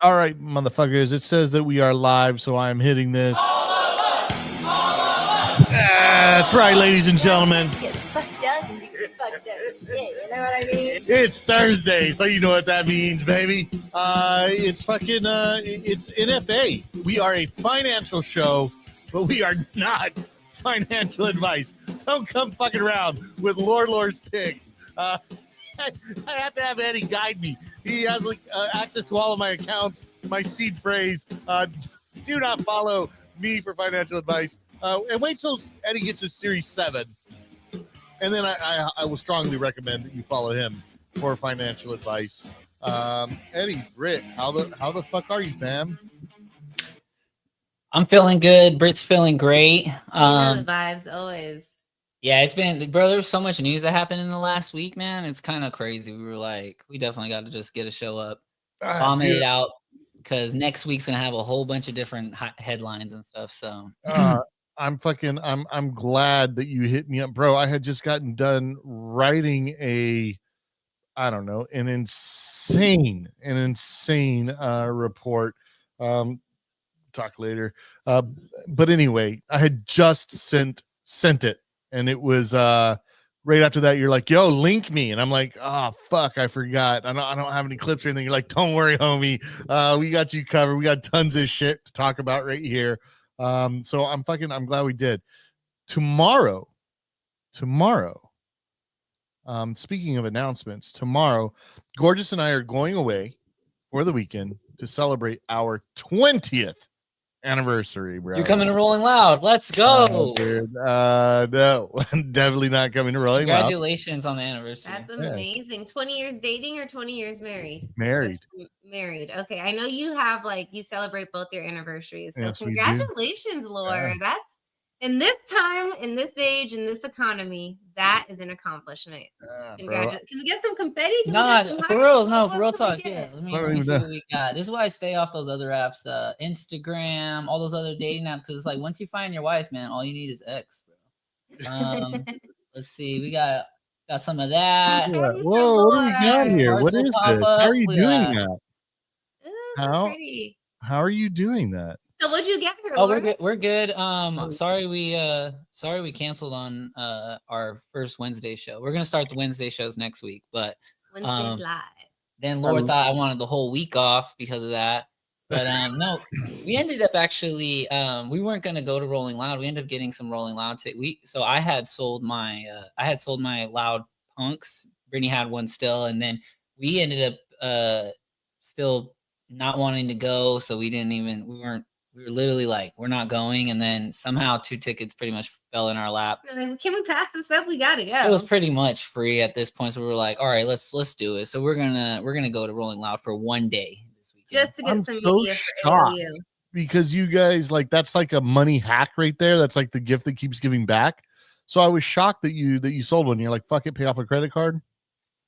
All right, motherfuckers. It says that we are live, so I'm hitting this. That's right, ladies and gentlemen. Get fucked up and do your fucked up shit. You know what I mean? It's Thursday, so you know what that means, baby. It's fucking it's NFA. We are a financial show, but we are not financial advice. Don't come fucking around with Lord's picks. I have to have Eddie guide me. He has like access to all of my accounts, my seed phrase. Do not follow me for financial advice. And wait till Eddie gets his Series 7. And then I will strongly recommend that you follow him for financial advice. Eddie, Britt, how the fuck are you, fam? I'm feeling good. Britt's feeling great. You know the vibes always. Yeah, it's been, bro, there's so much news that happened in the last week, man. It's kind of crazy. We were like, we definitely got to just get a show up, bomb it out, because next week's going to have a whole bunch of different headlines and stuff. So I'm glad that you hit me up, bro. I had just gotten done writing an insane report. Talk later. But anyway, I had just sent it, and it was right after that. You're like, "Yo, link me," and I'm like, "Oh fuck, I forgot. I don't have any clips or anything." You're like, "Don't worry, homie. We got you covered. We got tons of shit to talk about right here." So I'm glad we did. Tomorrow. Speaking of announcements, tomorrow, Gorgeous and I are going away for the weekend to celebrate our 20th anniversary, bro. You're coming to Rolling Loud. Let's go. Dude. No, I'm definitely not coming to Rolling Loud. Congratulations on the anniversary. That's amazing. 20 years dating or 20 years married? Married. Okay. I know you have you celebrate both your anniversaries. So yes, congratulations, Laura. Yeah. That's in this time, in this age, in this economy, that is an accomplishment. Congratulations. Can we get some confetti? For real talk. Yeah. Let me see what we got. This is why I stay off those other apps, Instagram, all those other dating apps, because it's like once you find your wife, man, all you need is X, bro. Let's see. We got some of that. Yeah. Whoa, what do we got here? What is this? How are you doing that? How are you doing that? So what'd you get here? Oh, we're good. Sorry we canceled on our first Wednesday show. We're gonna start the Wednesday shows next week, but Wednesday's live. Then Laura thought I wanted the whole week off because of that. But no, we ended up actually we weren't gonna go to Rolling Loud. We ended up getting some Rolling Loud. So I had sold my Loud Punks. Brittany had one still, and then we ended up still not wanting to go. So we were literally like, we're not going. And then somehow 2 tickets pretty much fell in our lap. Can we pass this up? We got to go. It was pretty much free at this point. So we were like, all right, let's do it. So we're going to go to Rolling Loud for one day this weekend. Just to get some media for you. Because you guys, that's like a money hack right there. That's like the gift that keeps giving back. So I was shocked that you sold one. You're like, fuck it, pay off a credit card.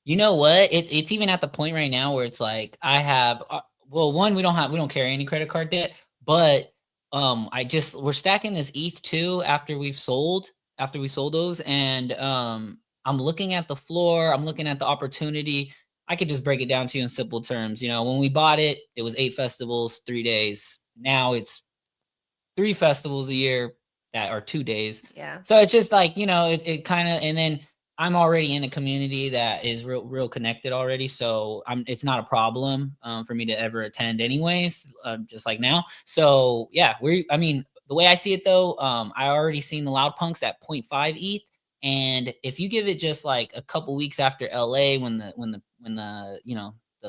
You know what? It's even at the point right now where it's like, I have, one, we don't carry any credit card debt. But we're stacking this ETH too after we sold those, and I'm looking at the floor, I'm looking at the opportunity. I could just break it down to you in simple terms. You know, when we bought it, it was 8 festivals, 3 days. Now it's 3 festivals a year that are 2 days. Yeah. So it's just like, it kind of, and then I'm already in a community that is real connected already. So it's not a problem for me to ever attend anyways, just like now. So yeah, the way I see it though, I already seen the Loud Punks at 0.5 ETH. And if you give it just like a couple weeks after LA, when the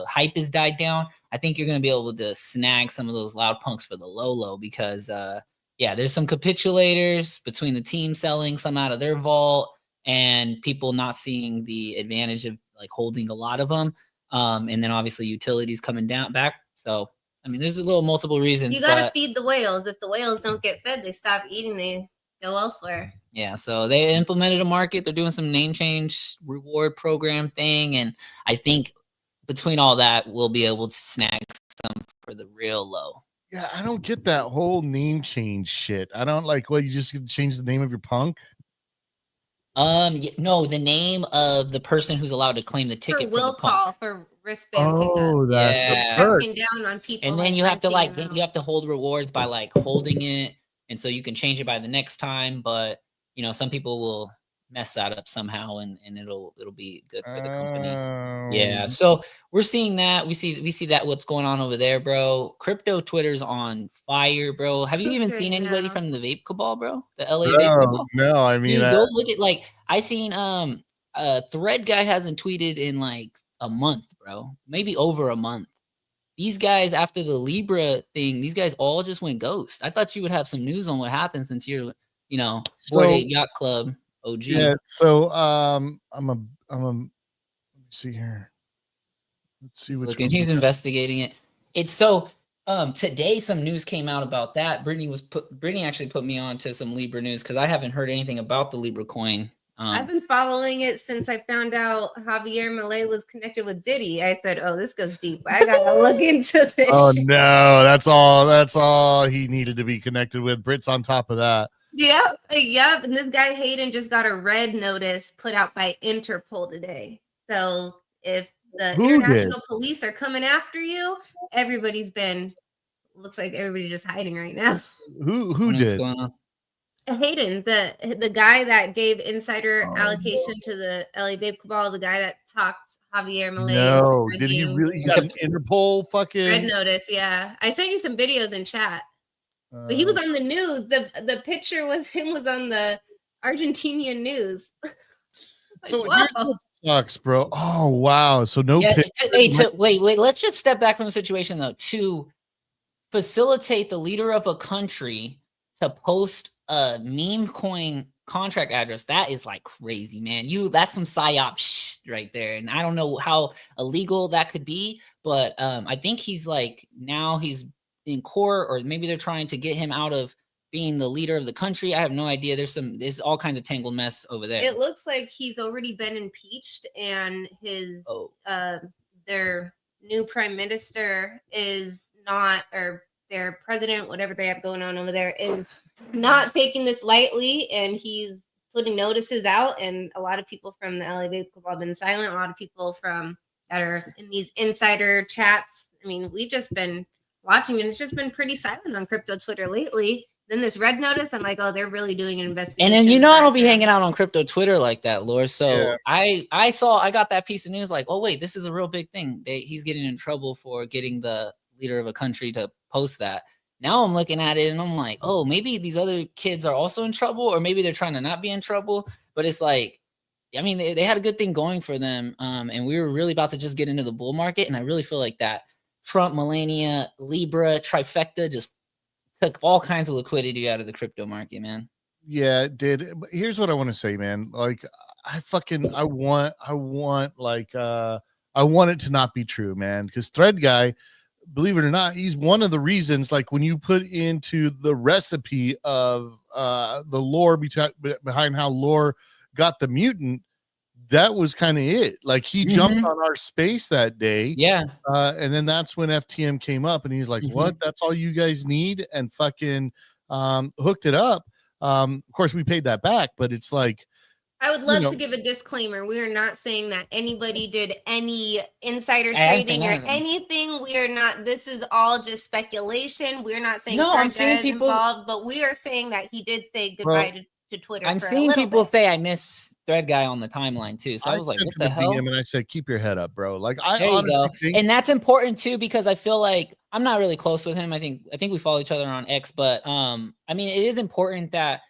hype is died down, I think you're going to be able to snag some of those Loud Punks for the low, because there's some capitulators between the team selling some out of their vault, and people not seeing the advantage of holding a lot of them. And then obviously utilities coming back. So, there's a little multiple reasons. You got to feed the whales. If the whales don't get fed, they stop eating, they go elsewhere. Yeah. So they implemented a market. They're doing some name change reward program thing. And I think between all that, we'll be able to snag some for the real low. Yeah. I don't get that whole name change shit. I don't you just change the name of your punk. No, the name of the person who's allowed to claim the ticket for will call for wristband pickup. Oh, that's Yeah. a perk. Cracking down on people. And then like you have to renting them out. you have to hold rewards by like holding it, and so you can change it by the next time. But you know, some people will mess that up somehow, and it'll be good for the company. Yeah. So we're seeing that. We see that what's going on over there, bro. Crypto Twitter's on fire, bro. Have you even Right seen anybody now. from the vape cabal, bro? The LA vape cabal? No, I mean, Dude, go look at like I seen Thread guy hasn't tweeted in like a month, bro. Maybe over a month. These guys, after the Libra thing, these guys all just went ghost. I thought you would have some news on what happened since you're, you know, Bored Ape Yacht Club OG. Yeah. So I'm a let me see here. Let's see which one. He's investigating it. It's so today some news came out about that. Brittany actually put me on to some Libra news because I haven't heard anything about the Libra coin. I've been following it since I found out Javier Milei was connected with Diddy. I said, "Oh, this goes deep. I gotta look into this." Oh no, that's all he needed to be connected with. Brit's on top of that. Yep. And this guy Hayden just got a red notice put out by Interpol today. So if the international police are coming after you, looks like everybody's just hiding right now. Who did? Going on? Hayden, the guy that gave insider allocation to the LA Babe Cabal, the guy that talked Javier Milei. No, did he really? You got an Interpol fucking red notice? Yeah, I sent you some videos in chat. But he was on the news. The picture was on the Argentinian news. So here's what sucks, bro. Oh wow. So no. Yeah, wait. Let's just step back from the situation though. To facilitate the leader of a country to post a meme coin contract address, that is like crazy, man. That's some psyop right there. And I don't know how illegal that could be, but I think he's in court, or maybe they're trying to get him out of being the leader of the country. I have no idea. There's all kinds of tangled mess over there. It looks like he's already been impeached, and their new prime minister is not, or their president, whatever they have going on over there, is not taking this lightly, and he's putting notices out. And a lot of people from the LA Vape Club have been silent. A lot of people that are in these insider chats. I mean, we've just been watching, and it's just been pretty silent on crypto Twitter lately. Then this red notice, I'm like, oh, they're really doing an investigation. And then I don't be hanging out on crypto Twitter like that, Laura. So yeah. I got that piece of news like, oh wait, this is a real big thing. He's getting in trouble for getting the leader of a country to post that. Now I'm looking at it and I'm like, oh, maybe these other kids are also in trouble, or maybe they're trying to not be in trouble. But it's like, I mean, they had a good thing going for them. And we were really about to just get into the bull market. And I really feel like that Trump, Melania, Libra trifecta just took all kinds of liquidity out of the crypto market, man. Yeah, it did. But here's what I want to say, man. Like, I want it to not be true, man. Because Thread Guy, believe it or not, he's one of the reasons, like when you put into the recipe of the lore behind how Lore got the mutant, that was kind of it. Like he jumped on our space that day. Yeah. And then that's when FTM came up and he's like, what? That's all you guys need? And fucking hooked it up. Of course, we paid that back, but it's like, I would love to give a disclaimer. We are not saying that anybody did any insider trading or anything. We are not. This is all just speculation. We're not saying I'm seeing people involved, but we are saying that he did say goodbye to Twitter. I'm seeing people say I miss Thread Guy on the timeline too. So I was like, what the hell? DM and I said, keep your head up, bro. Like there you go. And that's important too, because I feel like I'm not really close with him. I think we follow each other on X, but I mean, it is important that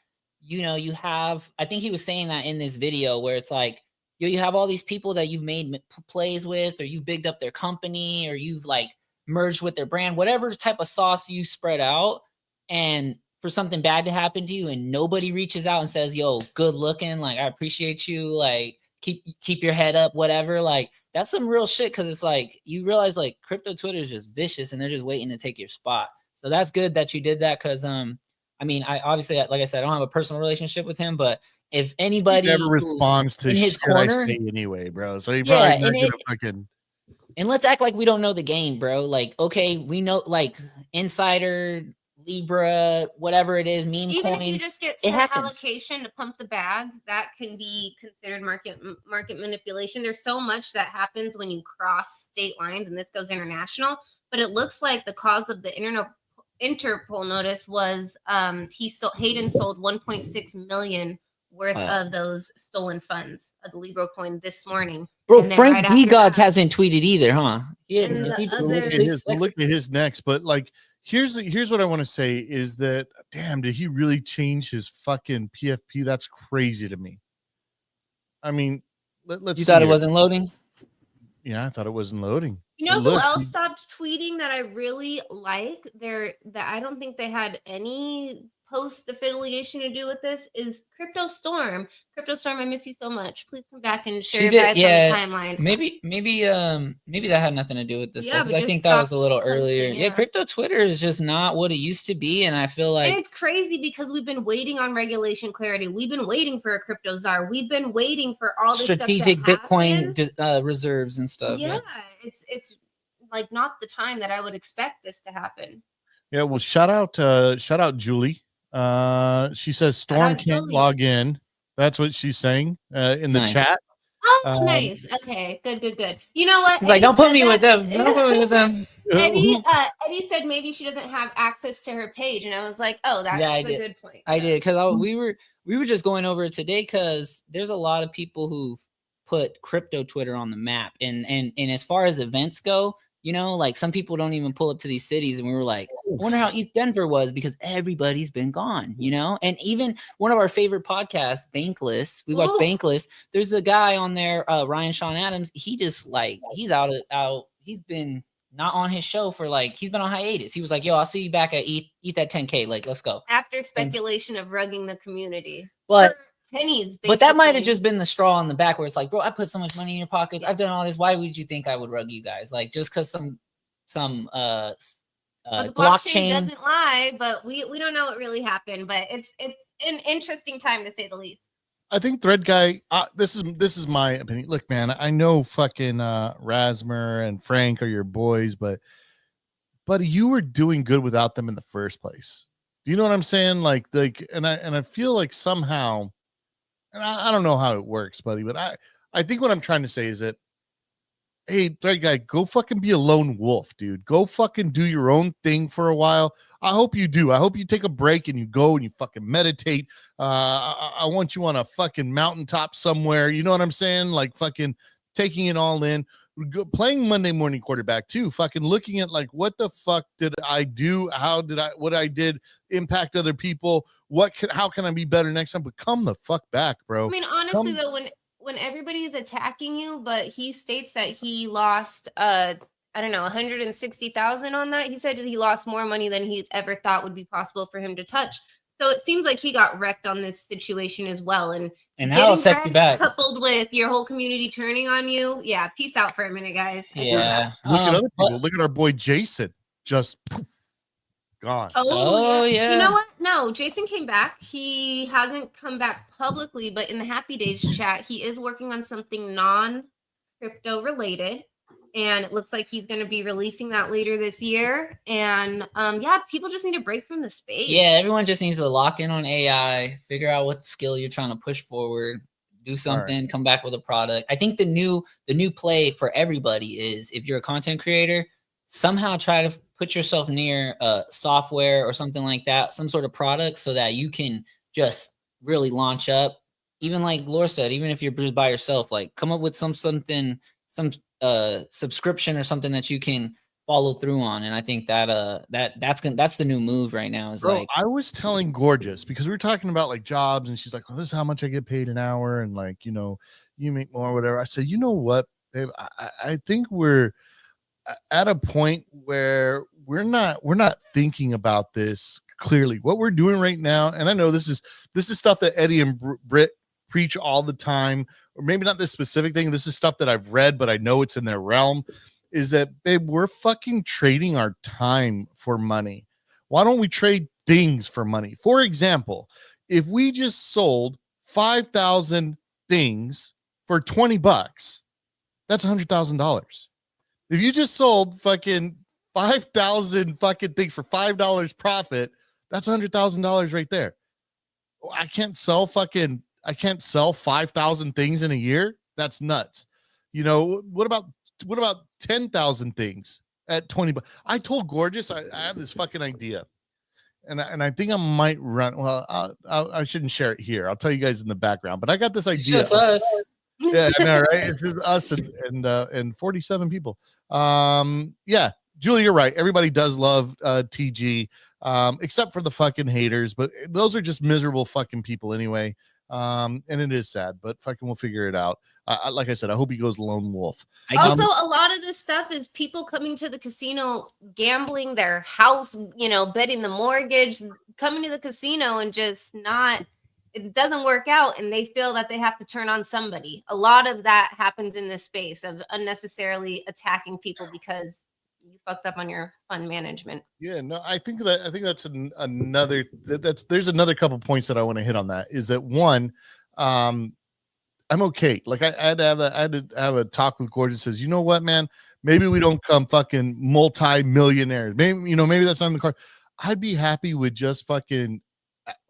you have, I think he was saying that in this video where it's like, you have all these people that you've made plays with, or you've bigged up their company, or you've like merged with their brand, whatever type of sauce you spread out, and for something bad to happen to you and nobody reaches out and says, yo, good looking, like, I appreciate you, like, keep your head up, whatever, like, that's some real shit. Cause it's like, you realize like crypto Twitter is just vicious and they're just waiting to take your spot. So that's good that you did that. Cause, I mean, I obviously, like I said, I don't have a personal relationship with him, but if anybody never responds to in his corner anyway, bro. So he probably not gonna fucking. And let's act like we don't know the game, bro. Like, okay, we know like insider Libra, whatever it is, meme Even coins. if you just get it some happens. allocation to pump the bags, that can be considered market manipulation. There's so much that happens when you cross state lines, and this goes international. But it looks like the cause of the Interpol notice was Hayden sold 1.6 million worth of those stolen funds of the Libra coin this morning. Bro, Frank D Gods hasn't tweeted either, huh? We'll look at his next, but like here's what I want to say is that damn, did he really change his fucking PFP? That's crazy to me. I mean, let's you thought it wasn't loading? Yeah, I thought it wasn't loading. You know who else stopped tweeting that I really like? That I don't think they had any post affiliation to do with this is Crypto Storm. Crypto Storm, I miss you so much. Please come back and share your vibes on the timeline. Maybe that had nothing to do with this. Yeah, I think that was a little earlier. Yeah, crypto Twitter is just not what it used to be, and I feel like it's crazy because we've been waiting on regulation clarity. We've been waiting for a crypto czar. We've been waiting for all this strategic stuff to Bitcoin reserves and stuff. Yeah, it's like not the time that I would expect this to happen. Yeah, well, shout out Julie. She says Storm can't log in. That's what she's saying in the chat. Oh, nice. Okay, good. You know what? Like, don't put me with them. Don't put me with them. Eddie said maybe she doesn't have access to her page, and I was like, oh, that's a good point. I did because we were just going over it today because there's a lot of people who've put crypto Twitter on the map, and as far as events go, you know, like some people don't even pull up to these cities, and we were like, I wonder how East Denver was because everybody's been gone, you know. And even one of our favorite podcasts, Bankless, we watch Bankless. There's a guy on there, Ryan Sean Adams. He just like he's out. He's been not on his show for like he's been on hiatus. He was like, "Yo, I'll see you back at ETH at 10K. Like, let's go." After speculation of rugging the community, but. Pennies, but that might have just been the straw on the back where it's like, bro, I put so much money in your pockets. I've done all this. Why would you think I would rug you guys? Like just because some the blockchain doesn't lie, but we don't know what really happened. But it's an interesting time to say the least. I think Thread Guy. This is my opinion. Look, man, I know fucking Rasmer and Frank are your boys, but you were doing good without them in the first place. Do you know what I'm saying? Like, and I feel like somehow. And I don't know how it works, buddy, but I think what I'm trying to say is that, hey, Thread Guy, go fucking be a lone wolf, dude. Go fucking do your own thing for a while. I hope you do. I hope you take a break and you go and you fucking meditate. I want you on a fucking mountaintop somewhere. You know what I'm saying? Like fucking taking it all in. Playing Monday morning quarterback too, fucking looking at like what the fuck did I do? What I did impact other people? How can I be better next time? But come the fuck back, bro. I mean, honestly though, when everybody's attacking you, but he states that he lost I don't know, 160,000 on that. He said he lost more money than he ever thought would be possible for him to touch. So it seems like he got wrecked on this situation as well. And that'll set you back. Coupled with your whole community turning on you. Yeah. Peace out for a minute, guys. Yeah. Look at other people. Look at our boy Jason. Just poof, gone. Oh, yeah. You know what? No, Jason came back. He hasn't come back publicly, but in the Happy Days chat, he is working on something non-crypto related. And it looks like he's going to be releasing that later this year. And people just need a break from the space. Yeah, everyone just needs to lock in on AI, figure out what skill you're trying to push forward, do something, come back with a product. I think the new play for everybody is if you're a content creator, somehow try to put yourself near software or something like that, some sort of product so that you can just really launch up. Even like Laura said, even if you're just by yourself, like come up with some subscription or something that you can follow through on. And I think that's the new move right now is like I was telling Gorgeous because we were talking about like jobs and she's like, well, this is how much I get paid an hour and like, you know, you make more or whatever. I said, you know what, babe, I think we're at a point where we're not thinking about this clearly. What we're doing right now, and I know this is stuff that Eddie and Britt preach all the time, or maybe not this specific thing. This is stuff that I've read, but I know it's in their realm, is that, babe, we're fucking trading our time for money. Why don't we trade things for money? For example, if we just sold 5,000 things for $20, that's $100,000. If you just sold fucking 5,000 fucking things for $5 profit. That's $100,000 right there. I can't sell 5,000 things in a year. That's nuts. You know, what about 10,000 things at 20? I told Gorgeous, I have this fucking idea. And I think I might run. Well, I shouldn't share it here. I'll tell you guys in the background. But I got this idea. Just us. Yeah, I know, right? It's just us and 47 people. Yeah, Julie, you're right. Everybody does love TG, except for the fucking haters. But those are just miserable fucking people anyway. And it is sad, but fucking we'll figure it out. Like I said, I hope he goes lone wolf. Also, a lot of this stuff is people coming to the casino, gambling their house, betting the mortgage, coming to the casino and just it doesn't work out, and they feel that they have to turn on somebody. A lot of that happens in this space of unnecessarily attacking people because you fucked up on your fund management. Yeah, no, I think that's another. There's another couple points that I want to hit on. That is that one. I'm okay. Like I had to have a talk with Gorgeous. Says, you know what, man? Maybe we don't come fucking multi-millionaires. Maybe that's not in the car. I'd be happy with just fucking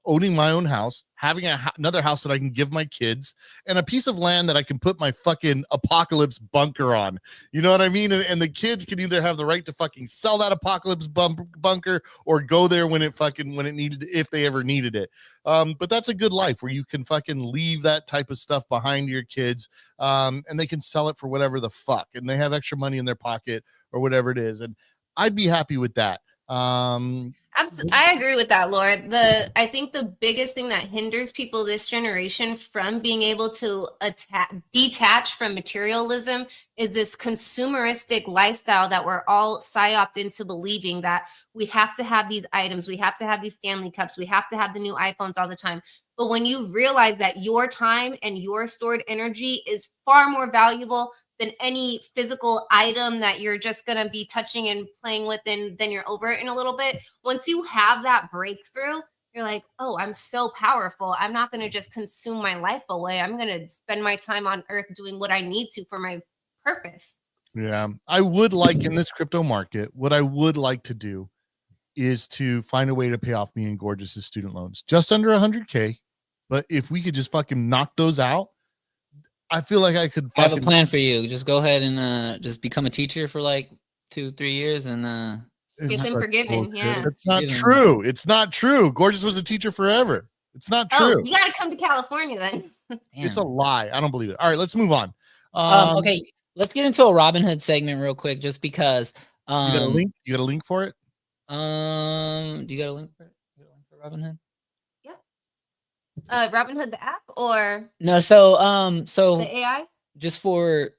owning my own house, having another house that I can give my kids, and a piece of land that I can put my fucking apocalypse bunker on. You know what I mean? And the kids can either have the right to fucking sell that apocalypse bunker or go there when it needed, if they ever needed it. But that's a good life where you can fucking leave that type of stuff behind your kids, and they can sell it for whatever the fuck, and they have extra money in their pocket or whatever it is. And I'd be happy with that. I agree with that, Laura. I think the biggest thing that hinders people this generation from being able to detach from materialism is this consumeristic lifestyle that we're all psyoped into believing that we have to have these items, we have to have these Stanley Cups, we have to have the new iPhones all the time. But when you realize that your time and your stored energy is far more valuable than any physical item that you're just going to be touching and playing with, and then you're over it in a little bit. Once you have that breakthrough, you're like, oh, I'm so powerful. I'm not going to just consume my life away. I'm going to spend my time on earth doing what I need to for my purpose. Yeah. I would like in this crypto market, what I would like to do is to find a way to pay off me and Gorgeous's student loans just under 100K. But if we could just fucking knock those out, I feel like I could have a plan for you. Just go ahead and just become a teacher for like 2-3 years and get them forgiven. Bullshit. Yeah, it's not true. It's not true. Gorgeous was a teacher forever. It's not true. Oh, you got to come to California then. It's a lie. I don't believe it. All right, let's move on. Okay, let's get into a Robinhood segment real quick, just because. You got a link? You got a link for it? Do you got a link for it? You got a link for Robinhood? Robinhood the app or no? So the AI. Just for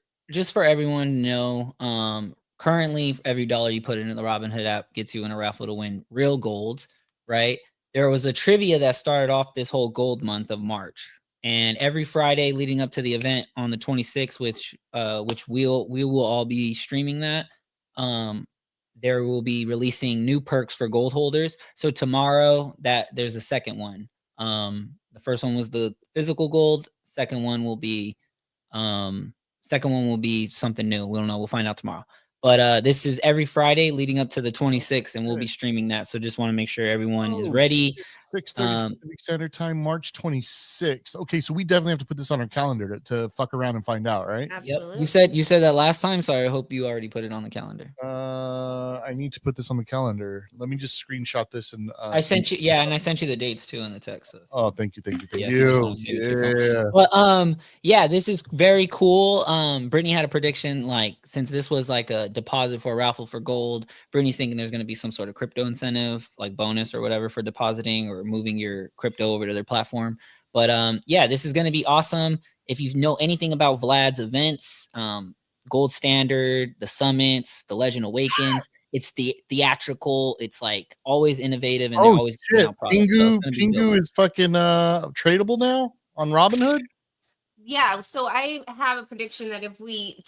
everyone to know, currently every dollar you put into the Robinhood app gets you in a raffle to win real gold, right? There was a trivia that started off this whole gold month of March, and every Friday leading up to the event on the 26th, which we will all be streaming that. There will be releasing new perks for gold holders. So tomorrow there's a second one. The first one was the physical gold. Second one will be something new. We don't know. We'll find out tomorrow. But this is every Friday leading up to the 26th, and we'll be streaming that. So just want to make sure everyone is ready. 6:30 Pacific Standard Time, March 26th. Okay, so we definitely have to put this on our calendar to fuck around and find out, right? Absolutely. Yep. You said that last time, so I hope you already put it on the calendar. I need to put this on the calendar. Let me just screenshot this and I sent you, and I sent you the dates too in the text. So. Oh, thank you. Yeah. But yeah, this is very cool. Brittany had a prediction, like, since this was like a deposit for a raffle for gold, Brittany's thinking there's going to be some sort of crypto incentive, like bonus or whatever, for depositing or moving your crypto over to their platform. But yeah, this is going to be awesome. If you know anything about Vlad's events, Gold Standard, the summits, the Legend Awakens, it's the theatrical. It's like always innovative, and they're always shit. Pingu is fucking tradable now on Robinhood. Yeah, so I have a prediction that if we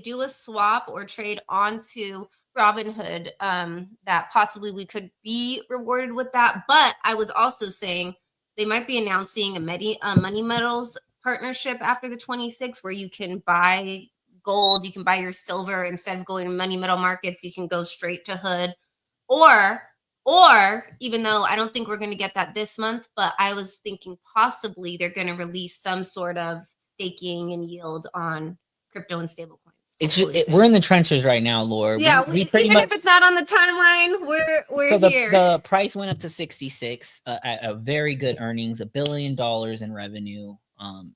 do a swap or trade onto Robinhood, that possibly we could be rewarded with that. But I was also saying they might be announcing a Money Metals partnership after the 26th, where you can buy gold, you can buy your silver instead of going to money middle markets, you can go straight to Hood. Or even though I don't think we're going to get that this month, but I was thinking possibly they're going to release some sort of staking and yield on crypto and stablecoins. We're in the trenches right now, Laura. Yeah, we pretty even much, if it's not on the timeline, we're so here. The price went up to 66 at a very good earnings, $1 billion in revenue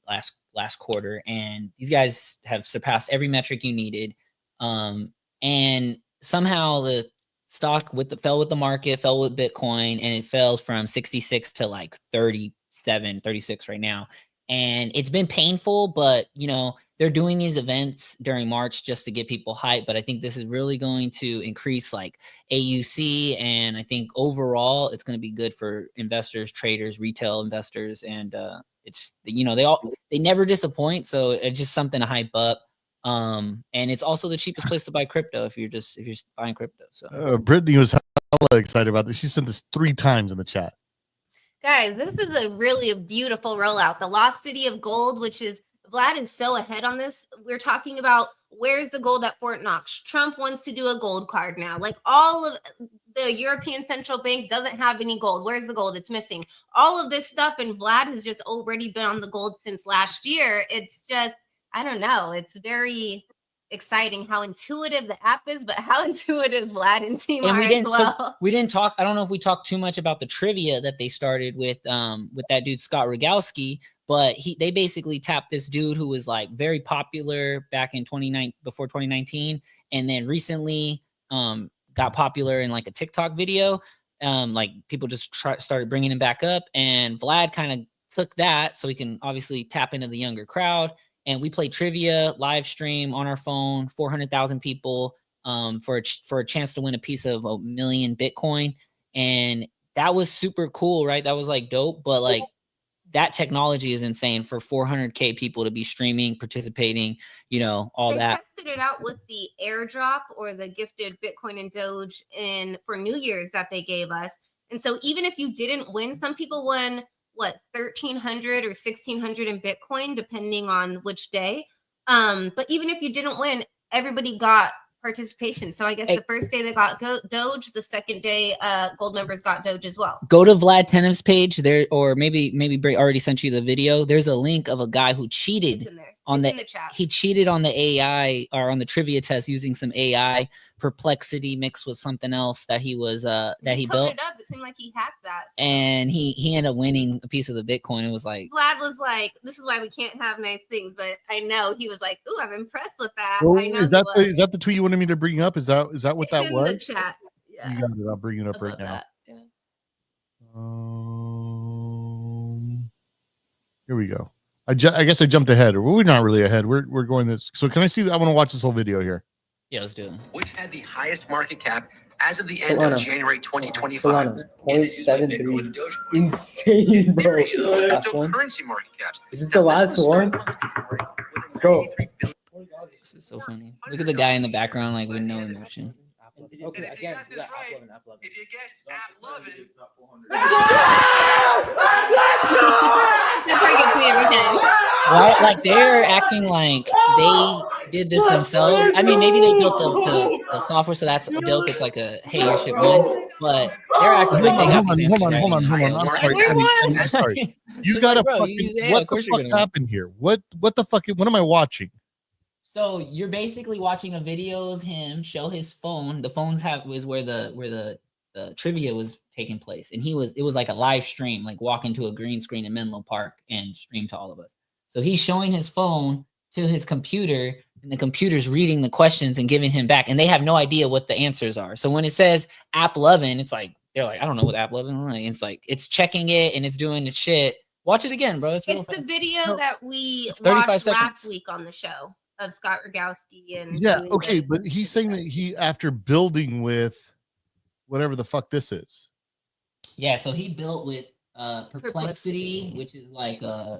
last quarter, and these guys have surpassed every metric you needed. And somehow the stock fell with the market, fell with Bitcoin, and it fell from 66 to like 37, 36 right now. And it's been painful, but you know, they're doing these events during March just to get people hyped. But I think this is really going to increase like AUC. And I think overall it's going to be good for investors, traders, retail investors. And it's, you know, they never disappoint. So it's just something to hype up. And it's also the cheapest place to buy crypto if you're just buying crypto. So Brittany was hella excited about this. She sent this 3 times in the chat. Guys, this is a beautiful rollout. The Lost City of Gold, which is, Vlad is so ahead on this. We're talking about where's the gold at Fort Knox. Trump wants to do a gold card now. Like all of the European Central Bank doesn't have any gold. Where's the gold? It's missing. All of this stuff, and Vlad has just already been on the gold since last year. It's just, I don't know. It's very exciting how intuitive the app is, but how intuitive Vlad and team are as well. So we didn't talk. I don't know if we talked too much about the trivia that they started with that dude Scott Rogowski, but they basically tapped this dude who was like very popular back in before 2019, and then recently got popular in like a TikTok video. Like people just started bringing him back up, and Vlad kind of took that so he can obviously tap into the younger crowd. And we played trivia live stream on our phone, 400,000 people for a chance to win a piece of 1 million Bitcoin. And that was super cool, right? That was like dope. But like that technology is insane for 400K people to be streaming, participating, you know, all that. They tested it out with the airdrop or the gifted Bitcoin and Doge for New Year's that they gave us. And so even if you didn't win, some people won what, 1,300 or 1,600 in Bitcoin, depending on which day. But even if you didn't win, everybody got participation. So I guess the first day they got Doge, the second day gold members got Doge as well. Go to Vlad Tenev's page there, or maybe Bray already sent you the video. There's a link of a guy who cheated. It's in there. In the chat. He cheated on the AI or on the trivia test using some AI perplexity mixed with something else that he was he built. It up. It seemed like he hacked that. So. And he ended up winning a piece of the Bitcoin. It was like Vlad was like, "This is why we can't have nice things." But I know he was like, "Ooh, I'm impressed with that." Well, I know is that the tweet you wanted me to bring up? Is that what it's that in was? the chat. Yeah. You got it. I'll bring it up right now. Yeah. Here we go. I guess I jumped ahead, or we're not really ahead. We're going this. So can I see? I want to watch this whole video here. Yeah, let's do it. Which had the highest market cap as of the end of January 2025. Solana, 0.73. Insane, bro. Last one. Currency market caps. Is this the last one? Let's go. This is so funny. Look at the guy in the background, like with no emotion. Okay, again, we got app loving. If you guess app loving, That part gets me every time. Right? Like they're acting like they did this themselves. I mean, maybe they built the software, so that's dope. It's like a hey, your shit won. But they're acting like they got these answers. Hold on. I'm sorry. You gotta fucking, what the fuck happened here? What the fuck? What am I watching? So you're basically watching a video of him show his phone. The phones was where the trivia was taking place, and it was like a live stream, like walk into a green screen in Menlo Park and stream to all of us. So he's showing his phone to his computer, and the computer's reading the questions and giving him back, and they have no idea what the answers are. So when it says app loving, it's like they're like, I don't know what app loving is. Like, it's like it's checking it and it's doing its shit. Watch it again, bro. It's the video that we watched last week on the show of Scott Rogowski and okay, but he's saying that he, after building with whatever the fuck this is. Yeah, so he built with Perplexity, which is like I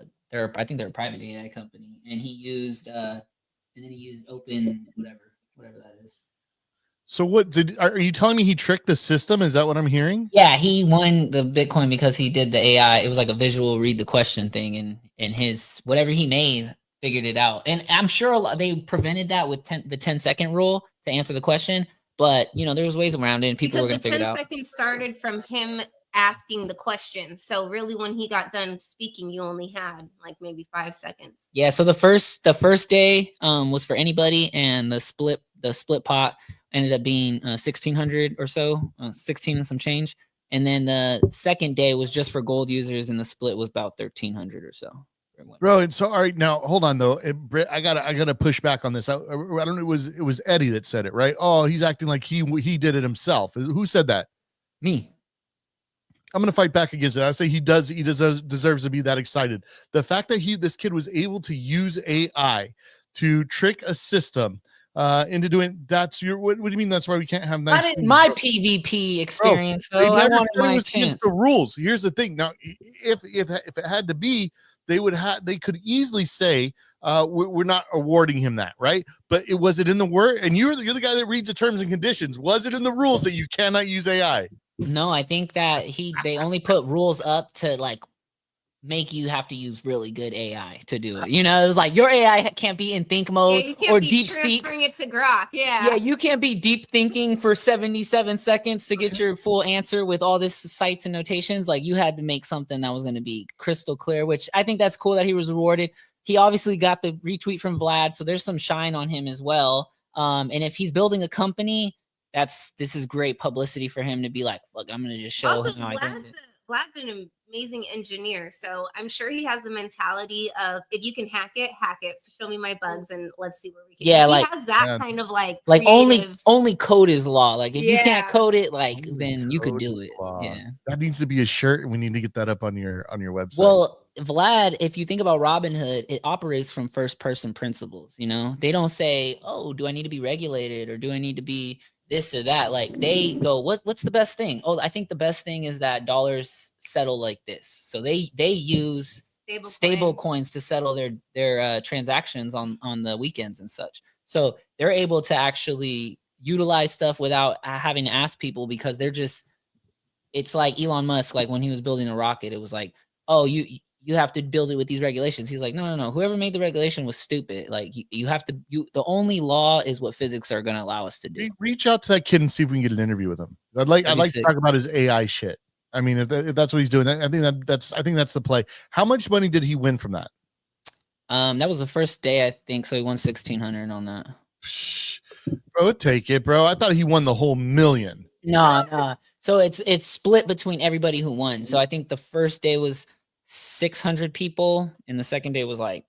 think they're a private AI company, and he used open whatever that is. So are you telling me he tricked the system? Is that what I'm hearing? Yeah, he won the Bitcoin because he did the AI. It was like a visual read the question thing, and his whatever he made figured it out. And I'm sure they prevented that with the 10-second rule to answer the question. But there was ways around it, and people were going to figure it out. The 10 seconds started from him asking the question. So really, when he got done speaking, you only had like maybe 5 seconds. Yeah. So the first day was for anybody, and the split pot ended up being 1,600 or so, 16 and some change. And then the second day was just for gold users, and the split was about 1,300 or so. Bro, and so all right, now hold on though. I gotta push back on this. I don't know. It was Eddie that said it, right? Oh, he's acting like he did it himself. Who said that? Me. I'm gonna fight back against it. I say he deserves to be that excited. The fact that this kid was able to use AI to trick a system into doing that's your what do you mean that's why we can't have nice Not in my PvP experience, Bro, though. I wanted my chance. The rules. Here's the thing. Now, if it had to be, they could easily say we're not awarding him that, right? But was it in the word? And you're the guy that reads the terms and conditions. Was it in the rules that you cannot use AI? No, I think that they only put rules up to like make you have to use really good AI to do it. It was like your AI can't be in think mode or deep think. Bring it to Grok. Yeah. Yeah, you can't be deep thinking for 77 seconds to get your full answer with all this cites and notations. Like you had to make something that was going to be crystal clear, which I think that's cool that he was rewarded. He obviously got the retweet from Vlad, so there's some shine on him as well. And if he's building a company, this is great publicity for him to be like, look, I'm going to just show also, him how I do it. Vlad's an amazing engineer, so I'm sure he has the mentality of if you can hack it, show me my bugs, and let's see where we can. Yeah, he has that kind of like only code is law. Like if you can't code it, like then you could do it. Law. Yeah, that needs to be a shirt, and we need to get that up on your website. Well, Vlad, if you think about Robinhood, it operates from first person principles. They don't say, "Oh, do I need to be regulated or do I need to be this or that?" Like they go, what's the best thing? Oh, I think the best thing is that dollars settle like this. So they use stable coins to settle their transactions on the weekends and such. So they're able to actually utilize stuff without having to ask people, because it's like Elon Musk, like when he was building a rocket, it was like, oh, you have to build it with these regulations. He's like, no. Whoever made the regulation was stupid. Like you have to, the only law is what physics are going to allow us to do. Reach out to that kid and see if we can get an interview with him. I'd like to talk about his AI shit. I mean, if that's what he's doing, I think that's the play. How much money did he win from that? That was the first day, I think. So he won 1,600 on that. Bro, take it, bro. I thought he won the whole million. No. So it's split between everybody who won. So I think the first day was 600 people, and the second day was like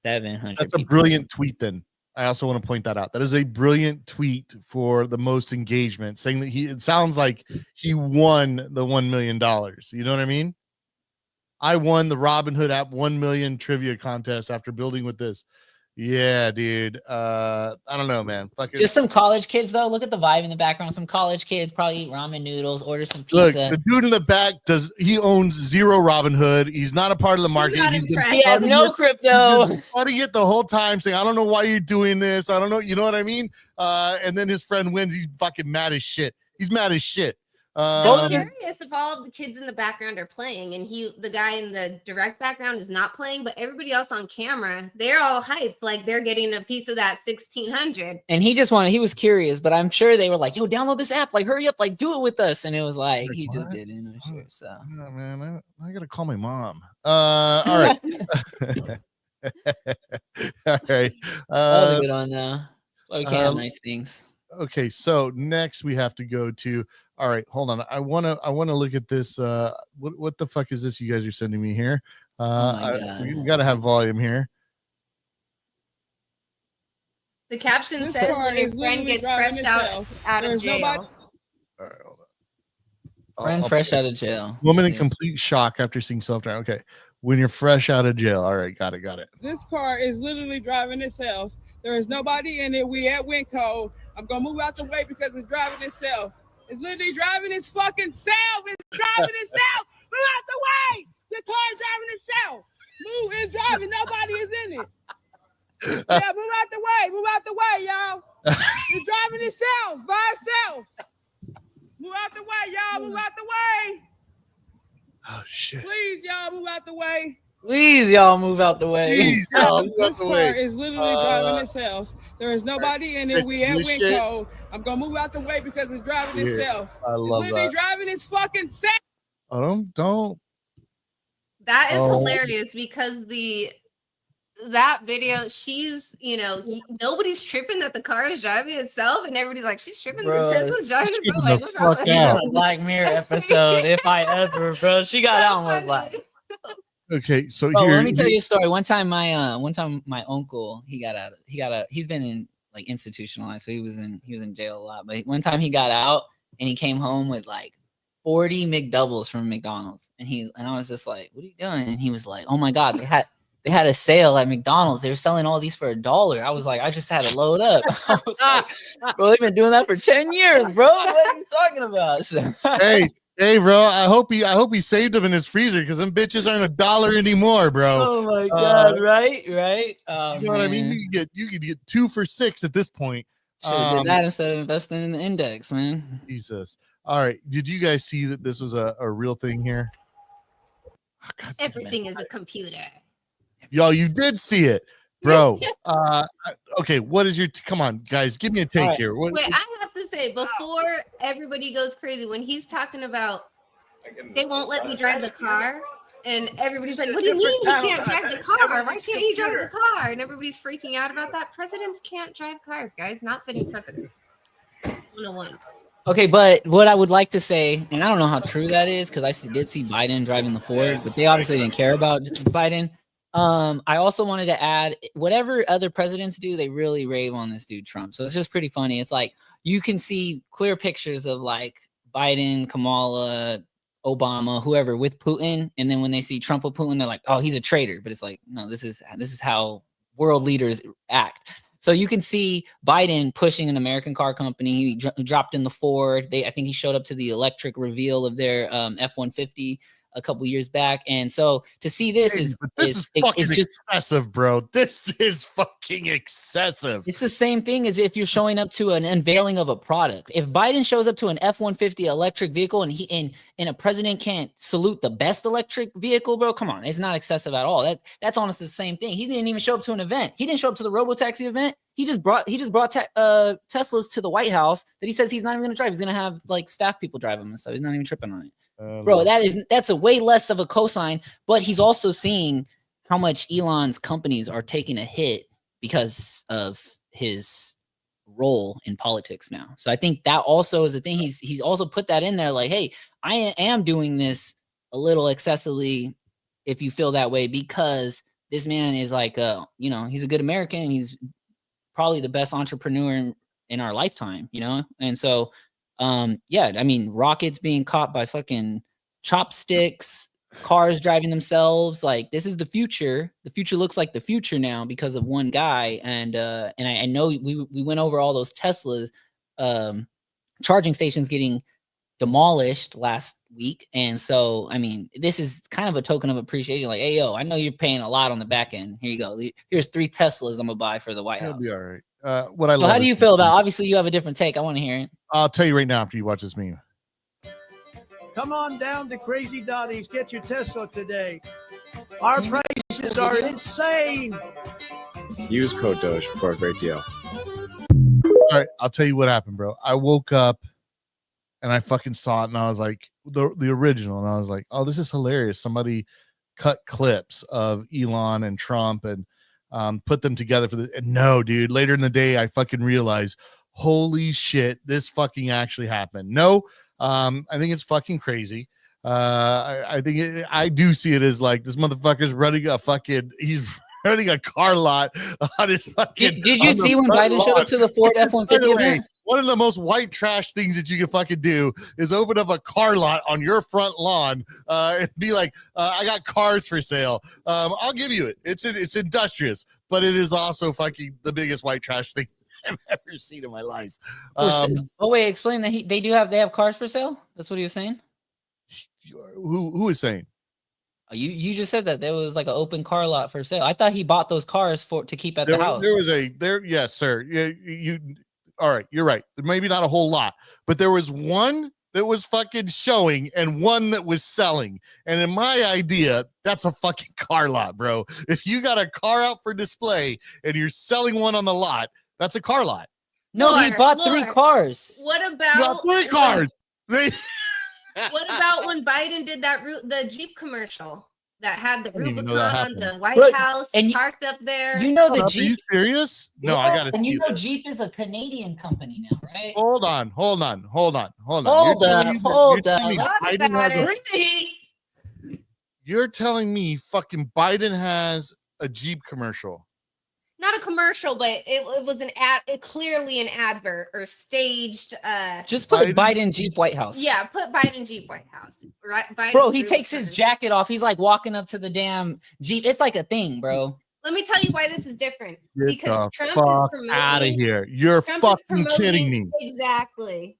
700. That's a brilliant tweet. Then I also want to point that out. That is a brilliant tweet for the most engagement, saying that it sounds like he won the $1 million. You know what I mean? I won the Robinhood app 1 million trivia contest after building with this. Yeah, dude. I don't know, man. Just some college kids, though. Look at the vibe in the background. Some college kids probably eat ramen noodles, order some pizza. Look, the dude in the back he owns zero Robinhood. He's not a part of the market. He has no crypto. He's fighting it the whole time, saying, "I don't know why you're doing this. I don't know." You know what I mean? And then his friend wins. He's fucking mad as shit. He's mad as shit. I'm curious if all of the kids in the background are playing, and the guy in the direct background is not playing, but everybody else on camera, they're all hyped, like they're getting a piece of that 1,600. And he was curious, but I'm sure they were like, "Yo, download this app, like hurry up, like do it with us." And it was like he just didn't. I'm sure. So oh, man, I gotta call my mom. All right, all right. That was a good one though. That's why we can't have nice things. Okay, so next we have to go to. All right, hold on. I wanna look at this. What the fuck is this you guys are sending me here? We gotta have volume here. The caption says when your friend gets fresh out of jail. All right, hold on. Friend fresh out of jail. Woman in complete shock after seeing self-driving. Okay, when you're fresh out of jail. All right, got it. This car is literally driving itself. There is nobody in it. We at wind code. I'm gonna move out the way because it's driving itself. It's literally driving its fucking self. It's driving itself. Move out the way. The car is driving itself. Move, it's driving. Nobody is in it. Yeah, move out the way. Move out the way, y'all. It's driving itself by itself. Move out the way, y'all. Move out the way. Oh shit. Please, y'all, move out the way. Please, y'all move out the way. Please, y'all, move out This the car way. is literally driving itself. There is nobody in it. This- We at this shit- Winco. I'm gonna move out the way because it's driving Yeah, itself. I It's love literally that. driving its fucking self. Oh, don't. That is Oh. hilarious because that video, she's, nobody's tripping that the car is driving itself, and everybody's like, she's tripping Bro, the Tesla's driving she's itself. the Like, what's wrong fuck with You out. know, a Black Mirror episode, if I ever, bro. She got So out and was funny. like, Okay, so bro, here. let me tell you a story. One time my uncle, he's been in like institutionalized, so he was in jail a lot. But one time he got out and he came home with like 40 McDoubles from McDonald's. And I was just like, what are you doing? And he was like, oh my God, they had a sale at McDonald's. They were selling all these for $1. I was like, I just had to load up. I was like, bro, they've been doing that for 10 years, bro. What are you talking about? So, Hey, bro. I hope he saved them in his freezer because them bitches aren't $1 anymore, bro. oh my God, right? Oh, You know what I mean? You could get 2 for $6 at this point. Should have did that instead of investing in the index, man. Jesus. All right. Did you guys see that this was a real thing here? Oh, God damn it. Everything is a computer. Y'all, you did see it, bro. Okay. What is your? Come on, guys. Give me a take All right. here. What, Wait, I have to say, before everybody goes crazy, when he's talking about they won't let me drive the car, and everybody's like, what do you mean he can't drive the car? Why can't he drive the car? And everybody's freaking out about that. Presidents can't drive cars, guys. Not setting precedent. 101. Okay, but what I would like to say, and I don't know how true that is, because I did see Biden driving the Ford, but they obviously didn't care about Biden. I also wanted to add, whatever other presidents do, they really rave on this dude Trump. So it's just pretty funny. It's like you can see clear pictures of like Biden, Kamala, Obama, whoever with Putin, and then when they see Trump with Putin, they're like, "Oh, he's a traitor." But it's like, no, this is how world leaders act. So you can see Biden pushing an American car company. He dropped in the Ford. I think he showed up to the electric reveal of their F-150 a couple years back. And so to see this is fucking just excessive, bro. This is fucking excessive. It's the same thing as if you're showing up to an unveiling of a product. If Biden shows up to an F-150 electric vehicle and a president can't salute the best electric vehicle, bro, come on, it's not excessive at all. That's honestly the same thing. He didn't even show up to an event. He didn't show up to the robotaxi event. He just brought Teslas to the White House that he says he's not even gonna drive. He's gonna have like staff people drive them, and so he's not even tripping on it. Bro, that's a way less of a cosign, but he's also seeing how much Elon's companies are taking a hit because of his role in politics now. So I think that also is the thing. He's also put that in there like, hey, I am doing this a little excessively if you feel that way, because this man is like he's a good American and he's probably the best entrepreneur in our lifetime, And so yeah, I mean, rockets being caught by fucking chopsticks, cars driving themselves, like this is the future. The future looks like the future now because of one guy. And I know we went over all those Teslas charging stations getting demolished last week. And so, I mean, this is kind of a token of appreciation. Like, hey, yo, I know you're paying a lot on the back end. Here you go. Here's 3 Teslas I'm gonna buy for the White House. It'll be all right. What I So love. how do you feel about? Obviously, you have a different take. I want to hear it. I'll tell you right now after you watch this meme. Come on down to Crazy Dottie's. Get your Tesla today. Our prices are insane. Use code Doge for a great deal. All right, I'll tell you what happened, bro. I woke up and I fucking saw it, and I was like, the original, and I was like, oh, this is hilarious. Somebody cut clips of Elon and Trump and put them together for the. And no, dude. Later in the day, I fucking realized, holy shit, this fucking actually happened. No, I think it's fucking crazy. I think I do see it as like this motherfucker's running a fucking. He's running a car lot on his fucking. Did you see when Biden showed up to the Ford F-150 event? One of the most white trash things that you can fucking do is open up a car lot on your front lawn and be like, I got cars for sale. I'll give you it. It's industrious, but it is also fucking the biggest white trash thing I've ever seen in my life. Oh wait, explain that they have cars for sale. That's what he was saying. Who is saying? You just said that there was like an open car lot for sale. I thought he bought those cars to keep at the house. Yes, sir. Yeah, you. All right, you're right. Maybe not a whole lot, but there was one that was fucking showing and one that was selling. And in my idea, that's a fucking car lot, bro. If you got a car out for display and you're selling one on the lot, that's a car lot. No, he bought 3 cars. What You got about 3 cars. what about when Biden did the Jeep commercial that had the didn't even know Rubicon that on the happened. White Look, House and parked up there? You know the Are you Jeep. serious? No, I got to. And you know Jeep is a Canadian company now, right? Hold on. Hold up. You're telling me fucking Biden has a Jeep commercial. Not a commercial, but it was an ad. Clearly an advert or staged. Just put Biden Jeep White House. Yeah, put Biden Jeep White House. Right, Biden Bro, he takes his jacket off. He's like walking up to the damn Jeep. It's like a thing, bro. Let me tell you why this is different. Get Because the Trump is fuck promoting. out of here. You're Trump is fucking kidding me. Exactly.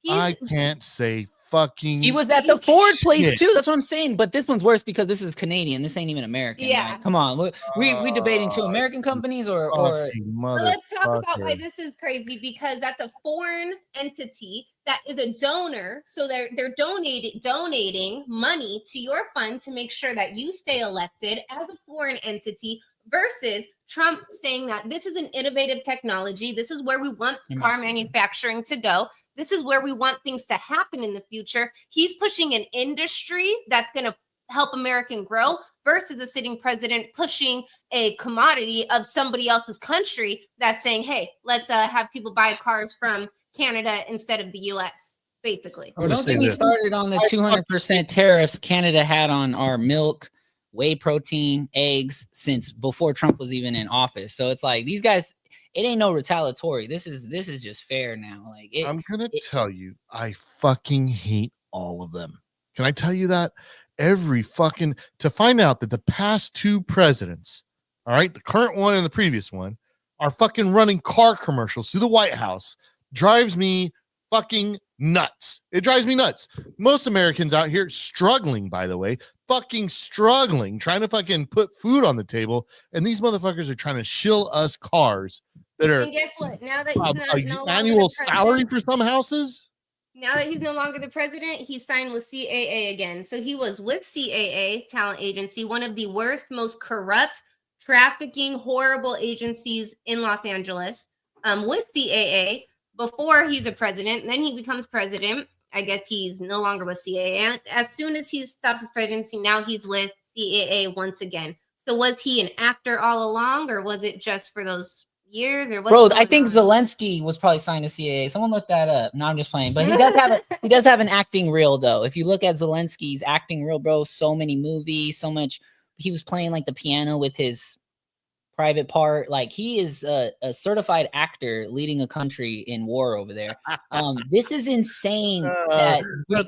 I can't say fucking. He was at the Ford place shit. too. That's what I'm saying. But this one's worse because this is Canadian. This ain't even American. Yeah. Right? Come on. We debating 2 American companies or Let's talk about why this is crazy, because that's a foreign entity that is a donor. So they're donating money to your fund to make sure that you stay elected as a foreign entity, versus Trump saying that this is an innovative technology. This is where we want car manufacturing to go. This is where we want things to happen in the future. He's pushing an industry that's going to help American grow, versus the sitting president pushing a commodity of somebody else's country that's saying, hey, let's have people buy cars from Canada instead of the U.S., basically. Bro, don't get me started on the 200% tariffs Canada had on our milk, whey protein, eggs since before Trump was even in office. So it's like these guys, it ain't no retaliatory. This is just fair now. Like I'm gonna tell you, I fucking hate all of them. Can I tell you that? Every fucking, to find out that the past 2 presidents, all right, the current one and the previous one, are fucking running car commercials through the White House drives me fucking nuts. It drives me nuts. Most Americans out here struggling, by the way, fucking struggling, trying to fucking put food on the table, and these motherfuckers are trying to shill us cars that are. And guess what? Now that he's no annual longer the salary for some houses. Now that he's no longer the president, he signed with CAA again. So he was with CAA, talent agency, one of the worst, most corrupt, trafficking, horrible agencies in Los Angeles, with CAA before he's a president. Then he becomes president. I guess he's no longer with CAA. And as soon as he stops his presidency, now he's with CAA once again. So was he an actor all along, or was it just for those years? Or bro, I think Zelensky was probably signed to CAA. Someone look that up. No, I'm just playing. But he does have an acting reel though. If you look at Zelensky's acting reel, bro, so many movies, so much. He was playing like the piano with his private part. Like he is a certified actor leading a country in war over there. This is insane that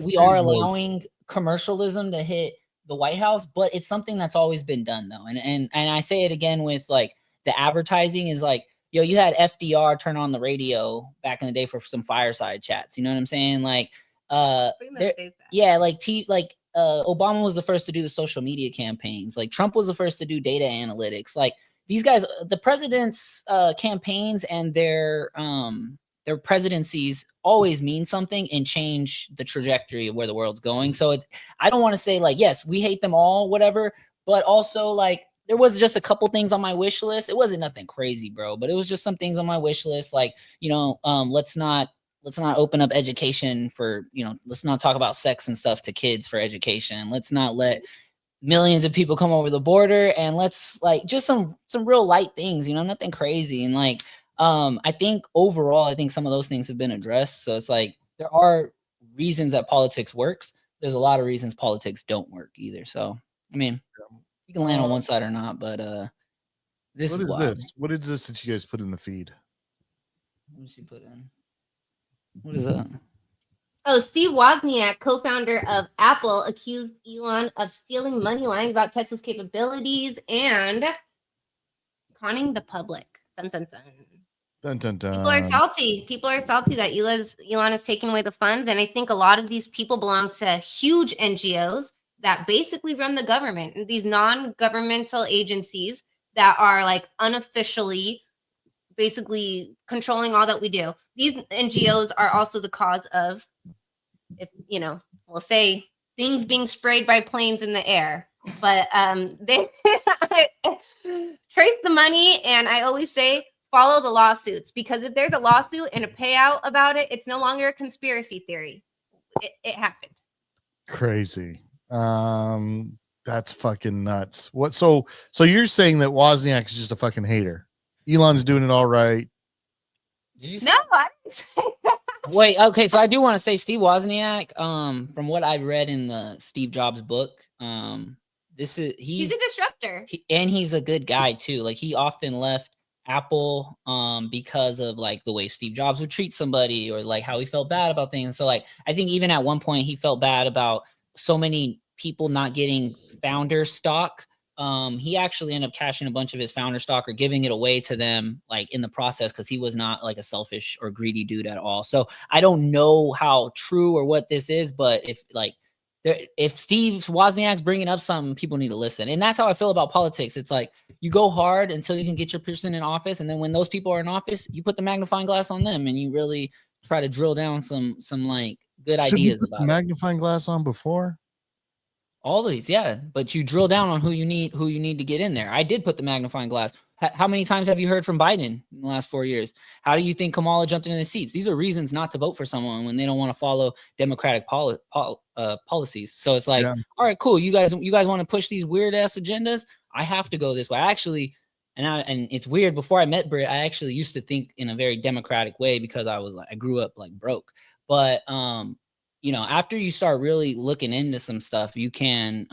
we are allowing commercialism to hit the White House, but it's something that's always been done though. And I say it again with like the advertising is like, yo, you had FDR turn on the radio back in the day for some fireside chats. You know what I'm saying? Like, yeah, like Obama was the first to do the social media campaigns. Like Trump was the first to do data analytics. Like these guys, the president's campaigns and their presidencies always mean something and change the trajectory of where the world's going. So I don't want to say like, yes, we hate them all, whatever, but also like there was just a couple things on my wish list. It wasn't nothing crazy, bro, but it was just some things on my wish list. Like, you know, let's not open up education for, you know, let's not talk about sex and stuff to kids for education. Let's not let millions of people come over the border, and let's like just some real light things, you know, nothing crazy. And like, I think overall, I think some of those things have been addressed. So it's like, there are reasons that politics works. There's a lot of reasons politics don't work either. So, I mean, you can land on one side or not, but this is wild. What is this that you guys put in the feed? What did she put in? What is that? Oh, Steve Wozniak, co-founder of Apple, accused Elon of stealing money, lying about Tesla's capabilities, and conning the public. Dun, dun, dun. Dun, dun, dun. People are salty. People are salty that Elon is taking away the funds, and I think a lot of these people belong to huge NGOs that basically run the government, and these non-governmental agencies that are like unofficially basically controlling all that we do. These NGOs are also the cause of if we'll say things being sprayed by planes in the air, but they trace the money, and I always say follow the lawsuits, because if there's a lawsuit and a payout about it, it's no longer a conspiracy theory. It happened. Crazy. That's fucking nuts. What? So you're saying that Wozniak is just a fucking hater? Elon's doing it all right. No, I didn't say that. Wait, okay, so I do want to say Steve Wozniak, from what I read in the Steve Jobs book, he's a disruptor. And he's a good guy too. Like, he often left Apple because of like the way Steve Jobs would treat somebody, or like how he felt bad about things. So like, I think even at one point he felt bad about so many people not getting founder stock. He actually ended up cashing a bunch of his founder stock or giving it away to them, like, in the process, because he was not like a selfish or greedy dude at all. So I don't know how true or what this is, but if Steve Wozniak's bringing up something, people need to listen. And that's how I feel about politics. It's like, you go hard until you can get your person in office, and then when those people are in office, you put the magnifying glass on them, and you really try to drill down some like good ideas about it. Magnifying glass on before? Always, yeah. But you drill down on who you need to get in there. I did put the magnifying glass. How many times have you heard from Biden in the last 4 years? How do you think Kamala jumped into the seats? These are reasons not to vote for someone when they don't want to follow democratic policies. So it's like, all right, cool. You guys want to push these weird ass agendas? I have to go this way. I actually, and it's weird. Before I met Britt, I actually used to think in a very democratic way, because I grew up like broke. But after you start really looking into some stuff, you can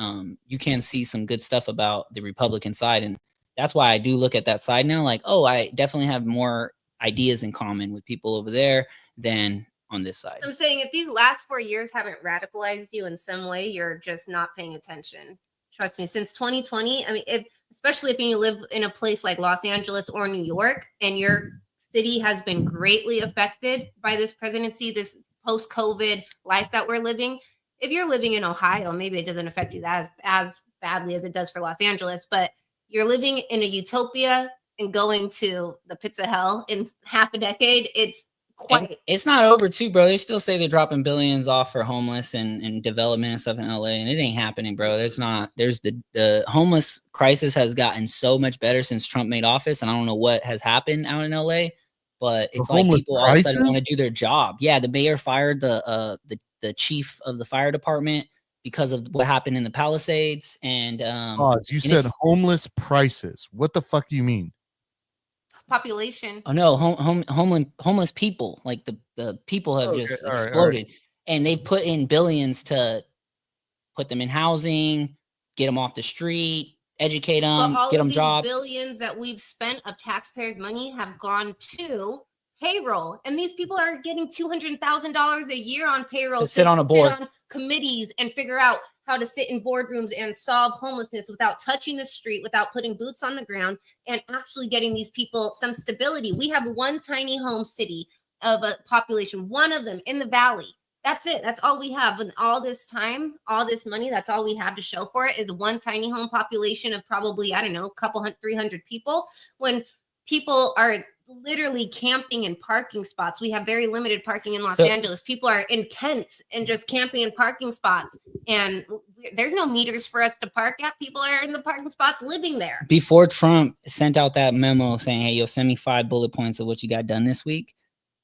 see some good stuff about the Republican side. And that's why I do look at that side now, like, oh, I definitely have more ideas in common with people over there than on this side. I'm saying, if these last 4 years haven't radicalized you in some way, you're just not paying attention. Trust me, since 2020, I mean, especially if you live in a place like Los Angeles or New York, and your city has been greatly affected by this presidency, this post-COVID life that we're living. If you're living in Ohio, maybe it doesn't affect you as badly as it does for Los Angeles, but you're living in a utopia and going to the pits of hell in half a decade. It's not over too, bro. They still say they're dropping billions off for homeless and development and stuff in LA, and it ain't happening, bro. There's the homeless crisis has gotten so much better since Trump made office, and I don't know what has happened out in LA, but it's like people all of a sudden want to do their job. Yeah, the mayor fired the chief of the fire department because of what happened in the Palisades. And you said homeless prices. What the fuck do you mean? Population. Oh no, homeless people. Like the people have just exploded, and they've put in billions to put them in housing, get them off the street, educate them, get them jobs. Billions that we've spent of taxpayers' money have gone to payroll, and these people are getting $200,000 a year on payroll to sit on a board, sit on committees, and figure out how to sit in boardrooms and solve homelessness without touching the street, without putting boots on the ground, and actually getting these people some stability. We have one tiny home city of a population, one of them in the valley. That's it. That's all we have. And all this time, all this money, that's all we have to show for it, is one tiny home population of probably, I don't know, 300 people. When people are literally camping in parking spots. We have very limited parking in Los Angeles. People are in tents and just camping in parking spots. And there's no meters for us to park at. People are in the parking spots living there. Before Trump sent out that memo saying, hey, you'll send me 5 bullet points of what you got done this week,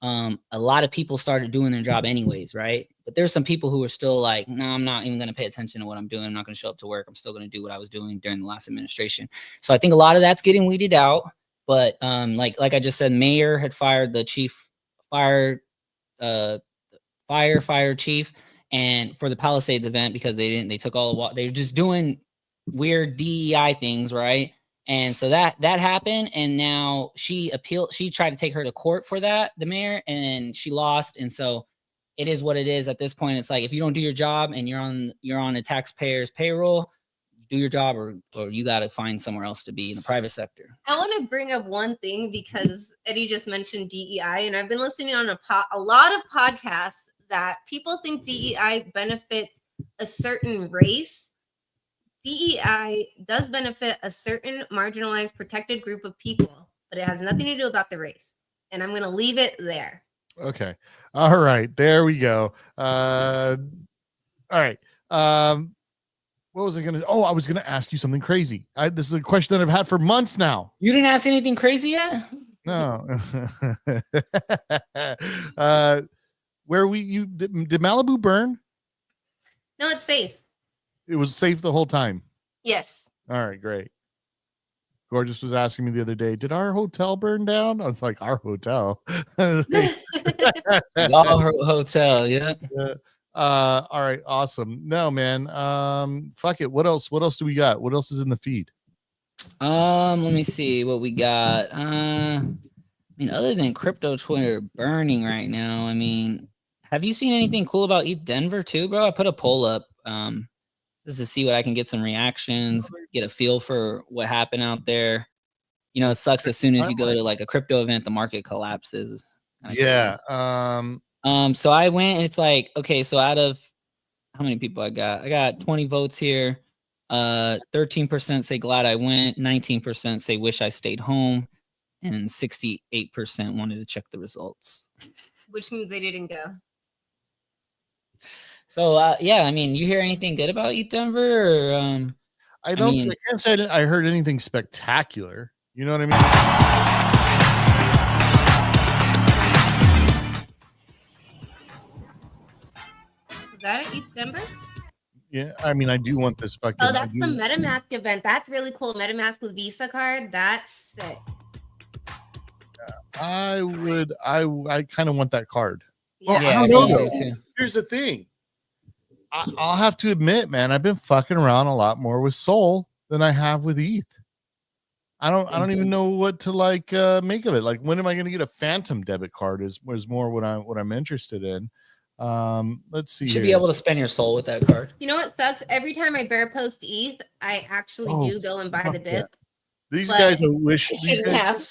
a lot of people started doing their job anyways, right? But there's some people who are still like, no, I'm not even going to pay attention to what I'm doing. I'm not going to show up to work. I'm still going to do what I was doing during the last administration. So I think a lot of that's getting weeded out. But like I just said, mayor had fired the chief fire chief, and for the Palisades event, because they took all the water. They were just doing weird DEI things, right? And so that happened, and now she appealed. She tried to take her to court for that, the mayor, and she lost. And so it is what it is at this point. It's like, if you don't do your job and you're on the taxpayer's payroll, do your job, or you got to find somewhere else to be in the private sector. I want to bring up one thing, because Eddie just mentioned DEI, and I've been listening on a lot of podcasts that people think DEI benefits a certain race. DEI does benefit a certain marginalized, protected group of people, but it has nothing to do about the race. And I'm going to leave it there. Okay. All right. There we go. All right. What was I gonna? Oh, I was gonna ask you something crazy. This is a question that I've had for months now. You didn't ask anything crazy yet? No. Where did Malibu burn? No, it's safe. It was safe the whole time. Yes. All right, great. Gorgeous was asking me the other day, did our hotel burn down? I was like, our hotel. Hotel, yeah. All right, awesome. No, man. Fuck it. What else? What else do we got? What else is in the feed? Let me see what we got. I mean, other than crypto Twitter burning right now, I mean, have you seen anything cool about ETH Denver too, bro? I put a poll up. Just to see what I can get some reactions, get a feel for what happened out there. You know, it sucks as soon as you go to like a crypto event, the market collapses. Yeah. So I went and it's like, okay, so out of how many people I got 20 votes here. 13% say glad I went, 19% say wish I stayed home, and 68% wanted to check the results. Which means they didn't go. So yeah, I mean, you hear anything good about ETH Denver? Or, I can't say I heard anything spectacular. You know what I mean? Was that at ETH Denver? Yeah, I mean, I do want this fucking. Oh, that's the MetaMask event. That's really cool. MetaMask with Visa card. That's sick. I kind of want that card. Yeah, Well, I don't know though. Here's the thing. I'll have to admit, man, I've been fucking around a lot more with Sol than I have with ETH. I don't even know what to like make of it. Like, when am I going to get a Phantom debit card? Is more what I'm interested in. Let's see. You should be able to spend your Sol with that card. You know what sucks? Every time I bear post ETH, I actually do go and buy the dip. These guys are wish. Shouldn't have.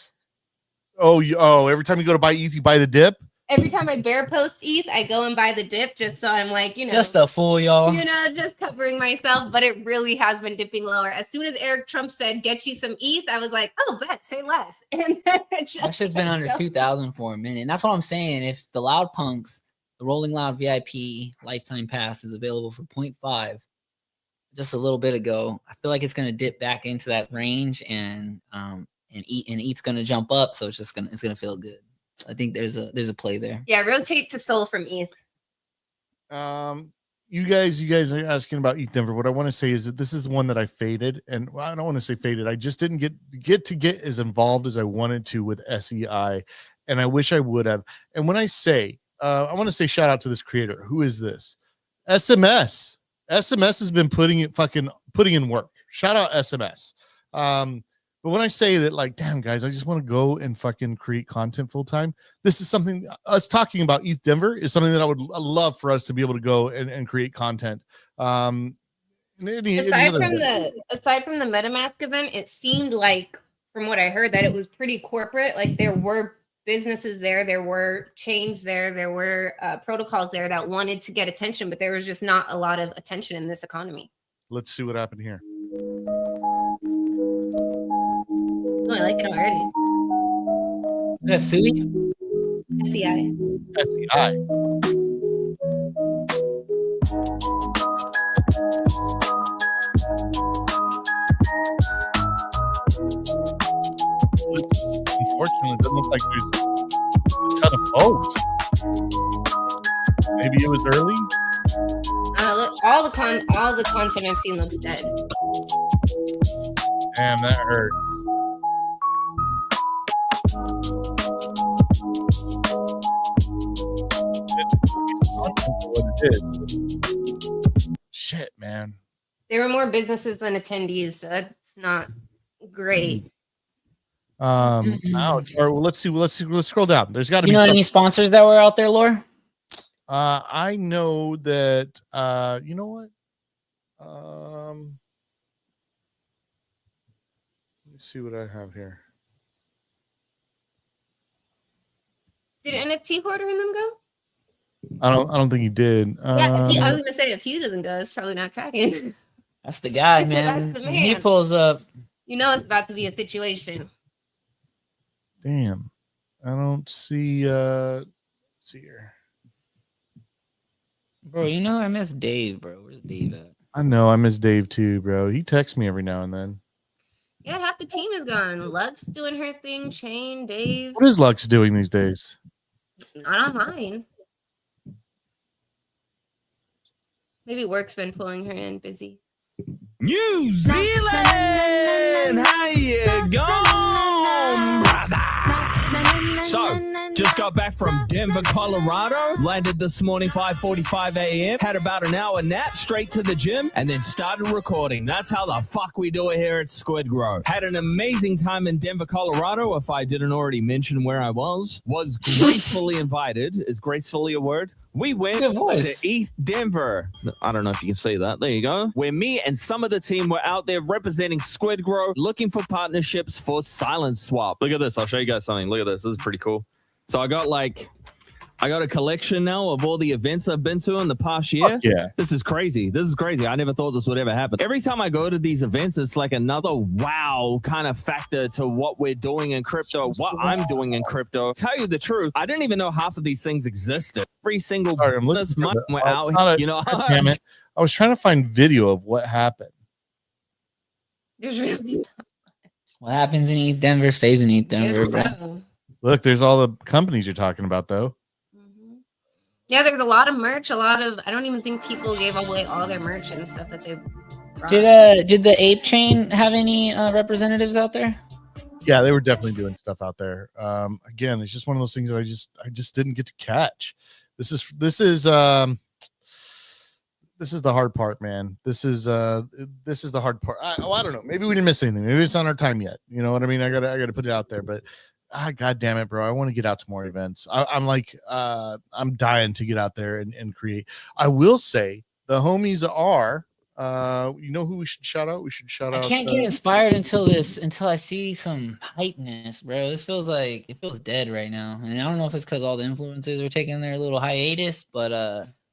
Every time you go to buy ETH, you buy the dip. Every time I bear post ETH, I go and buy the dip just so I'm like, just a fool, y'all. Just covering myself. But it really has been dipping lower. As soon as Eric Trump said, "Get you some ETH," I was like, "Oh, bet, say less." And then that shit's been under 2,000 for a minute. And that's what I'm saying. If the Loud Punks, the Rolling Loud VIP lifetime pass is available for 0.5 just a little bit ago, I feel like it's gonna dip back into that range, and ETH's gonna jump up, so it's gonna feel good. I think there's a play there. Yeah, rotate to Sol from ETH. You guys are asking about ETH Denver. What I want to say is that this is one that I faded, and I don't want to say faded. I just didn't get as involved as I wanted to with SEI, and I wish I would have. And when I say, I want to say shout out to this creator. Who is this? SMS. SMS has been putting in work. Shout out SMS. But when I say that, like, damn, guys, I just want to go and fucking create content full time. This is something, us talking about ETH Denver is something that I would love for us to be able to go and create content. Aside from the MetaMask event, it seemed like, from what I heard, that it was pretty corporate. Like, there were businesses there were chains there were protocols there that wanted to get attention, but there was just not a lot of attention in this economy. Let's see what happened here. Oh, I like it already. That's SUI? SEI. SEI. Unfortunately, it doesn't look like there's a ton of votes. Maybe it was early. Look, all the content I've seen looks dead. Damn, that hurts. What it is. Shit, man. There were more businesses than attendees, so it's not great. Ouch. All right, well, let's see. Let's scroll down. There's got to be. You know any sponsors that were out there, Laura? I know that. You know what? Let me see what I have here. Did NFT Hoarder and them go? I don't think he did. Yeah, I was gonna say if he doesn't go, it's probably not tracking. That's the guy, man. That's the man. He pulls up. You know it's about to be a situation. Damn, I don't see. see here. Bro, you know I miss Dave, bro. Where's Dave at? I know I miss Dave too, bro. He texts me every now and then. Yeah, half the team is gone. Lux doing her thing. Shane, Dave. What is Lux doing these days? Not online. Maybe work's been pulling her in. Busy. New Zealand, how you going, brother? So, just got back from Denver, Colorado. Landed this morning 5:45 a.m. Had about an hour nap, straight to the gym, and then started recording. That's how the fuck we do it here at Squid Grow. Had an amazing time in Denver, Colorado. If I didn't already mention where I was gracefully invited. Is gracefully a word? We went to East Denver. I don't know if you can see that. There you go. Where me and some of the team were out there representing Squid Grow, looking for partnerships for Silence Swap. Look at this. I'll show you guys something. Look at this. This is pretty cool. So I got a collection now of all the events I've been to in the past year. Fuck yeah. This is crazy. This is crazy. I never thought this would ever happen. Every time I go to these events, it's like another wow kind of factor to what we're doing in crypto, what I'm doing in crypto. Tell you the truth, I didn't even know half of these things existed. Every single business month we're out here, you know. Damn it. I was trying to find video of what happened. There's really What happens in East Denver stays in East Denver, bro. so. Look, there's all the companies you're talking about, though. Yeah, there's a lot of merch. I don't even think people gave away all their merch and stuff that they brought. Did the Ape Chain have any representatives out there? Yeah, they were definitely doing stuff out there. Again, it's just one of those things that I just didn't get to catch. This is the hard part, man. This is the hard part. I don't know. Maybe we didn't miss anything. Maybe it's not our time yet. You know what I mean? I gotta put it out there. But God damn it, bro! I want to get out to more events. I'm dying to get out there and create. I will say the homies are. You know who we should shout out? We should shout out. I can't get inspired until I see some hypeness, bro. This feels like it feels dead right now, and I don't know if it's because all the influencers are taking their little hiatus, but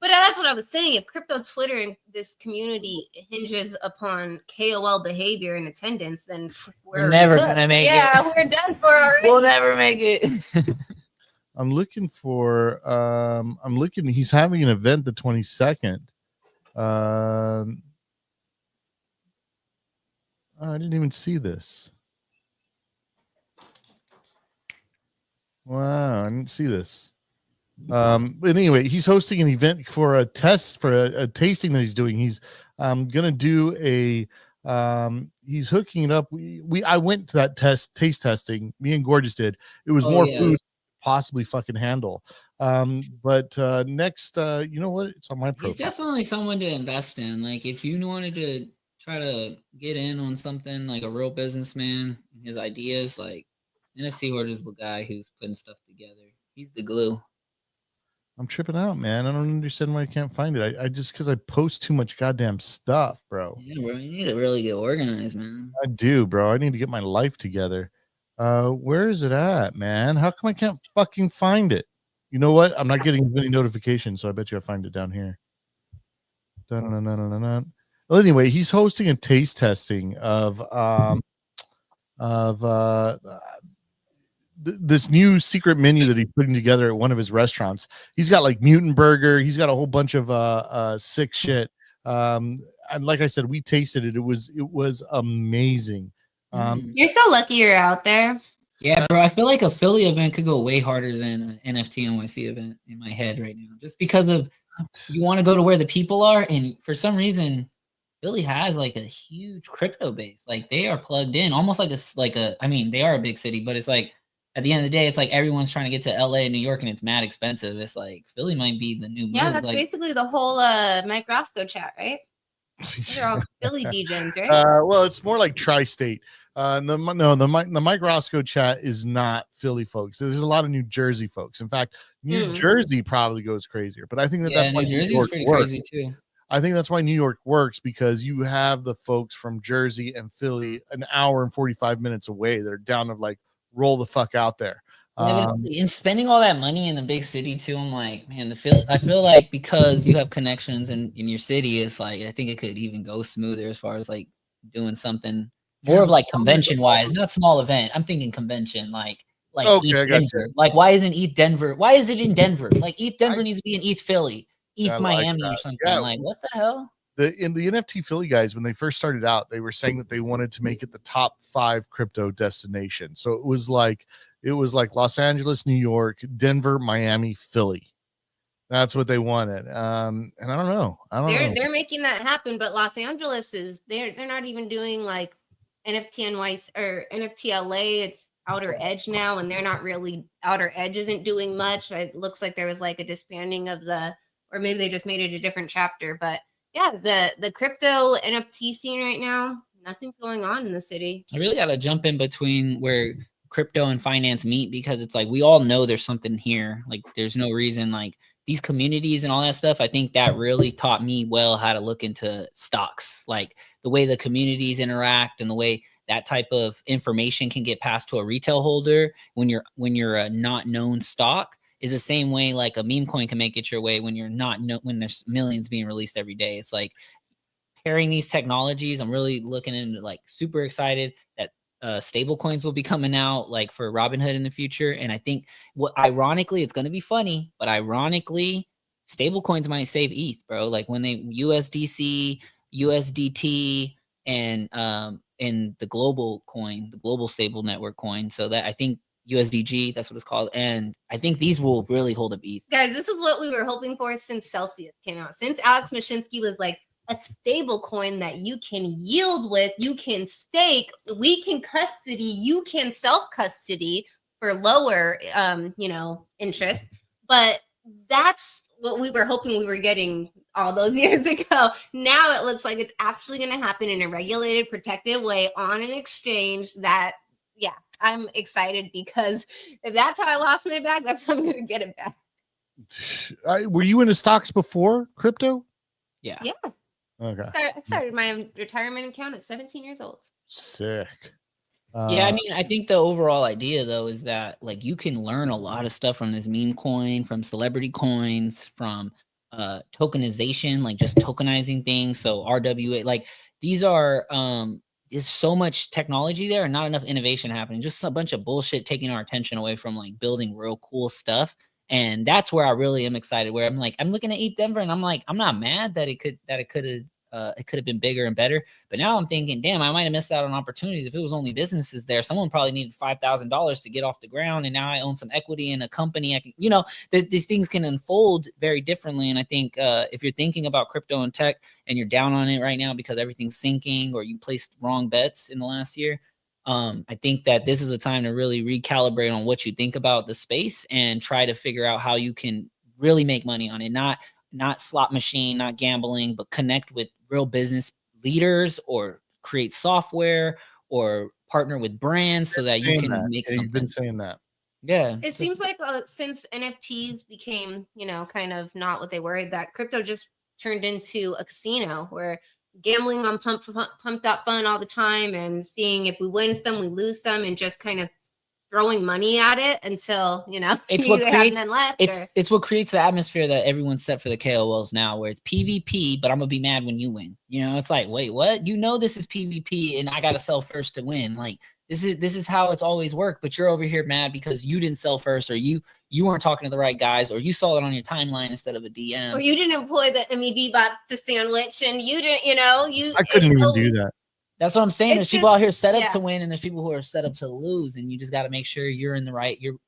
that's what I was saying. If crypto Twitter and this community hinges upon KOL behavior and attendance, then we're never gonna make it. Yeah, we're done for already. We'll never make it. I'm looking. He's having an event the 22nd. I didn't even see this. Wow, I didn't see this. But anyway, he's hosting an event for a tasting that he's doing. He's gonna do he's hooking it up. I went to that taste testing. Me and Gorgeous did. It was more food possibly fucking handle. But next, you know what? It's on my profile. He's definitely someone to invest in. Like if you wanted to try to get in on something like a real businessman, his ideas, like NFT Hoarder is the guy who's putting stuff together. He's the glue. I'm tripping out, man. I don't understand why I can't find it. I just because I post too much goddamn stuff, bro. Yeah, bro. You need to really get organized, man. I do, bro. I need to get my life together. Where is it at, man? How come I can't fucking find it? You know what? I'm not getting any notifications, so I bet you I find it down here. Well, anyway, he's hosting a taste testing of this new secret menu that he's putting together at one of his restaurants. He's got like mutant burger. He's got a whole bunch of sick shit. And like I said, we tasted it. It was amazing. You're so lucky you're out there. Yeah, bro. I feel like a Philly event could go way harder than an NFT NYC event in my head right now, just because of you want to go to where the people are, and for some reason, Philly has like a huge crypto base. Like they are plugged in, almost like a. I mean, they are a big city, but it's like at the end of the day, it's like everyone's trying to get to LA and New York, and it's mad expensive. It's like Philly might be the new. Yeah, move. that's like, basically the whole Mike Roscoe chat, right? They're all Philly degens, right? Well, it's more like tri-state. The Mike Roscoe chat is not Philly folks. There's a lot of New Jersey folks. In fact, New Jersey probably goes crazier. But I think that's why New Jersey's pretty crazy too. I think that's why New York works, because you have the folks from Jersey and Philly an hour and 45 minutes away that are down to like roll the fuck out there. And spending all that money in the big city too, I'm like, man, I feel like because you have connections in your city, it's like I think it could even go smoother as far as like doing something more of like convention wise, not small event. I'm thinking convention, like like Okay, I ETH got you. Denver. Like, why isn't ETH Denver? Why is it in Denver? Like, ETH Denver needs to be in ETH Philly, ETH I like Miami, or that. something. Yeah. Like, what the hell? In the NFT Philly guys, when they first started out, they were saying that they wanted to make it the top 5 crypto destination. So it was like Los Angeles, New York, Denver, Miami, Philly. That's what they wanted. And I don't know. They're making that happen, but Los Angeles is they're not even doing like NFT NYC or NFT LA. It's Outer Edge now, and they're not really Outer Edge isn't doing much. It looks like there was like a disbanding of or maybe they just made it a different chapter. But yeah, the crypto NFT scene right now, nothing's going on in the city. I really got to jump in between where crypto and finance meet, because it's like we all know there's something here. Like, there's no reason, like these communities and all that stuff. I think that really taught me well how to look into stocks, like the way the communities interact and the way that type of information can get passed to a retail holder when you're a not known stock is the same way like a meme coin can make it your way when you're not when there's millions being released every day. It's like pairing these technologies. I'm really looking into, like, super excited that stable coins will be coming out, like for Robinhood in the future. And I think ironically, it's going to be funny, but ironically, stable coins might save ETH, bro. Like when they USDC, USDT, and the global coin, the global stable network coin. So that I think USDG, that's what it's called. And I think these will really hold up ETH. Guys, this is what we were hoping for since Celsius came out. Since Alex Mashinsky was like, a stable coin that you can yield with, you can stake, we can custody, you can self-custody for lower, interest. But that's what we were hoping we were getting all those years ago. Now it looks like it's actually going to happen in a regulated, protected way on an exchange that, yeah, I'm excited, because if that's how I lost my bag, that's how I'm going to get it back. Were you into stocks before crypto? Yeah. Yeah. Okay. I started my retirement account at 17 years old. Sick. Yeah, I mean, I think the overall idea though is that like you can learn a lot of stuff from this meme coin, from celebrity coins, from tokenization, like just tokenizing things. So RWA, like these are there's so much technology there and not enough innovation happening. Just a bunch of bullshit taking our attention away from like building real cool stuff. And that's where I really am excited, where I'm like, I'm looking at ETH Denver and I'm like, I'm not mad that it could have been bigger and better. But now I'm thinking, damn, I might have missed out on opportunities. If it was only businesses there, someone probably needed $5,000 to get off the ground. And now I own some equity in a company. I can, these things can unfold very differently. And I think if you're thinking about crypto and tech and you're down on it right now because everything's sinking or you placed wrong bets in the last year, I think that this is a time to really recalibrate on what you think about the space and try to figure out how you can really make money on it. Not slot machine, not gambling, but connect with real business leaders or create software or partner with brands so that you can make something. You've been saying that. Yeah. It seems like since NFTs became, kind of not what they were, that crypto just turned into a casino where gambling on pump.fun all the time and seeing if we win some, we lose some, and just kind of throwing money at it until, it's you what either creates, have none left. It's what creates the atmosphere that everyone's set for the KOLs now, where it's PvP, but I'm gonna be mad when you win. It's like, wait, what? This is PvP and I gotta sell first to win. Like this is how it's always worked, but you're over here mad because you didn't sell first, or you weren't talking to the right guys, or you saw it on your timeline instead of a DM. Or you didn't employ the MEV bots to sandwich, and you didn't, I couldn't even do that. That's what I'm saying. There's people out here set up to win, and there's people who are set up to lose, and you just got to make sure you're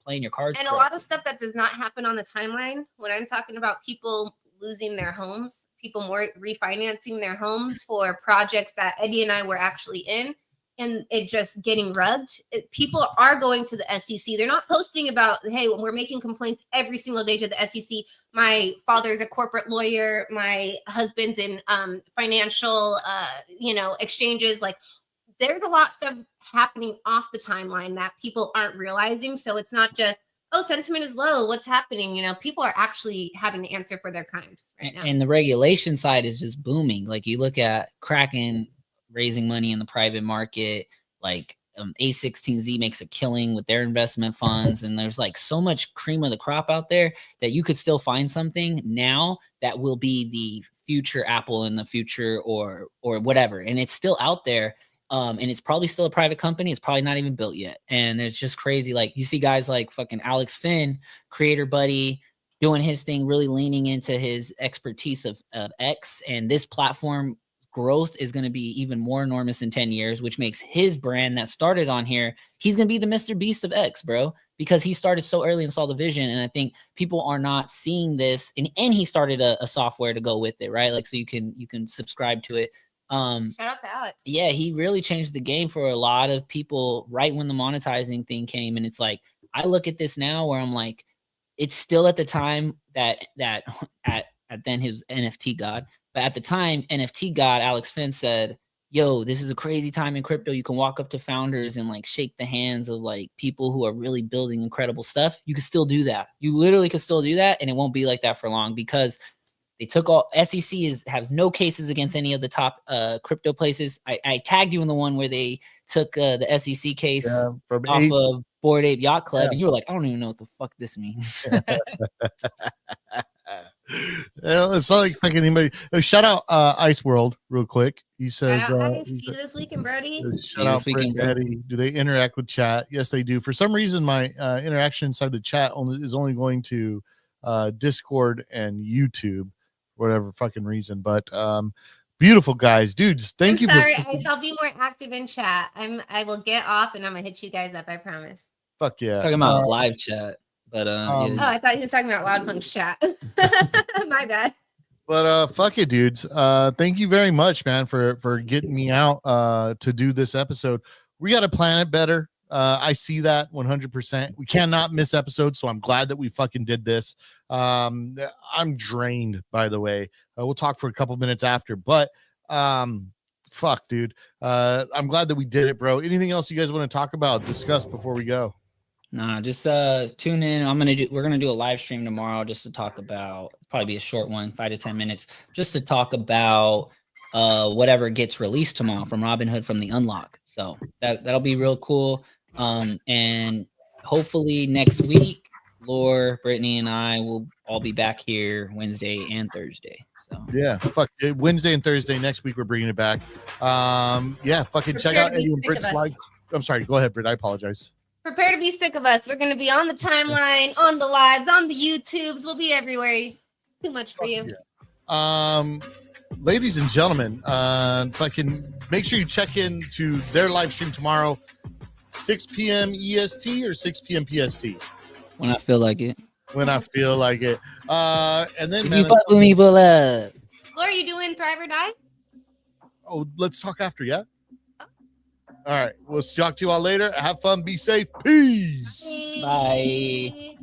playing your cards. And a lot of stuff that does not happen on the timeline. When I'm talking about people losing their homes, people more refinancing their homes for projects that Eddie and I were actually in, and it just getting rugged. People are going to the SEC. They're not posting about, hey, we're making complaints every single day to the SEC. My father's a corporate lawyer. My husband's in financial, exchanges. Like, there's a lot of stuff happening off the timeline that people aren't realizing. So it's not just, oh, sentiment is low, what's happening? People are actually having to answer for their crimes right now. And the regulation side is just booming. Like you look at Kraken raising money in the private market, like A16Z makes a killing with their investment funds, and there's like so much cream of the crop out there that you could still find something now that will be the future Apple in the future or whatever, and it's still out there. And it's probably still a private company. It's probably not even built yet. And it's just crazy. Like you see guys like fucking Alex Finn, creator buddy, doing his thing, really leaning into his expertise of X. And this platform growth is going to be even more enormous in 10 years, which makes his brand that started on here, he's going to be the Mr. Beast of X, bro, because he started so early and saw the vision. And I think people are not seeing this. And he started a software to go with it, right? Like, so you can subscribe to it. Shout out to Alex. Yeah, he really changed the game for a lot of people right when the monetizing thing came. And it's like, I look at this now where I'm like, it's still at the time that then his NFT god, but at the time NFT god Alex Finn said, yo, this is a crazy time in crypto. You can walk up to founders and like shake the hands of like people who are really building incredible stuff. You can still do that. You literally can still do that. And it won't be like that for long because they took all SEC has no cases against any of the top crypto places. I tagged you in the one where they took the SEC case off of Bored Ape Yacht Club, and you were like, I don't even know what the fuck this means. It's not like fucking anybody. Shout out Ice World real quick. He says, see you this weekend, Brody. Shout out Brody. Do they interact with chat? Yes, they do. For some reason, my interaction inside the chat is only going to Discord and YouTube. Whatever fucking reason, but beautiful guys, dudes. Thank you. Sorry, I'll be more active in chat. I will get off and I'm gonna hit you guys up. I promise. Fuck yeah. Talking about live chat, but yeah. Oh, I thought he was talking about Loud Punk's chat. My bad. But fuck it, dudes. Thank you very much, man, for getting me out to do this episode. We got to plan it better. I see that 100%. We cannot miss episodes, so I'm glad that we fucking did this. I'm drained, by the way. We'll talk for a couple minutes after, but fuck, dude. I'm glad that we did it, bro. Anything else you guys want to talk about, discuss before we go? Nah, just tune in. We're gonna do a live stream tomorrow just to talk about, probably be a short one, 5 to 10 minutes, just to talk about whatever gets released tomorrow from Robinhood from the unlock. So that'll be real cool. And hopefully next week, Lore, Brittany, and I will all be back here Wednesday and Thursday. So yeah, fuck it. Wednesday and Thursday next week we're bringing it back. Yeah, fucking check out Eddie and Britt's live. I'm sorry, go ahead, Britt. I apologize. Prepare to be sick of us. We're gonna be on the timeline, on the lives, on the YouTubes. We'll be everywhere. Too much for you. Yeah. Ladies and gentlemen, fucking make sure you check in to their live stream tomorrow, 6 p.m. EST or 6 p.m. PST. When I feel like it. When I feel like it. And then, if you fuck with me, pull up. Laura, you doing Thrive or Die? Oh, let's talk after, yeah? All right. We'll talk to you all later. Have fun. Be safe. Peace. Bye.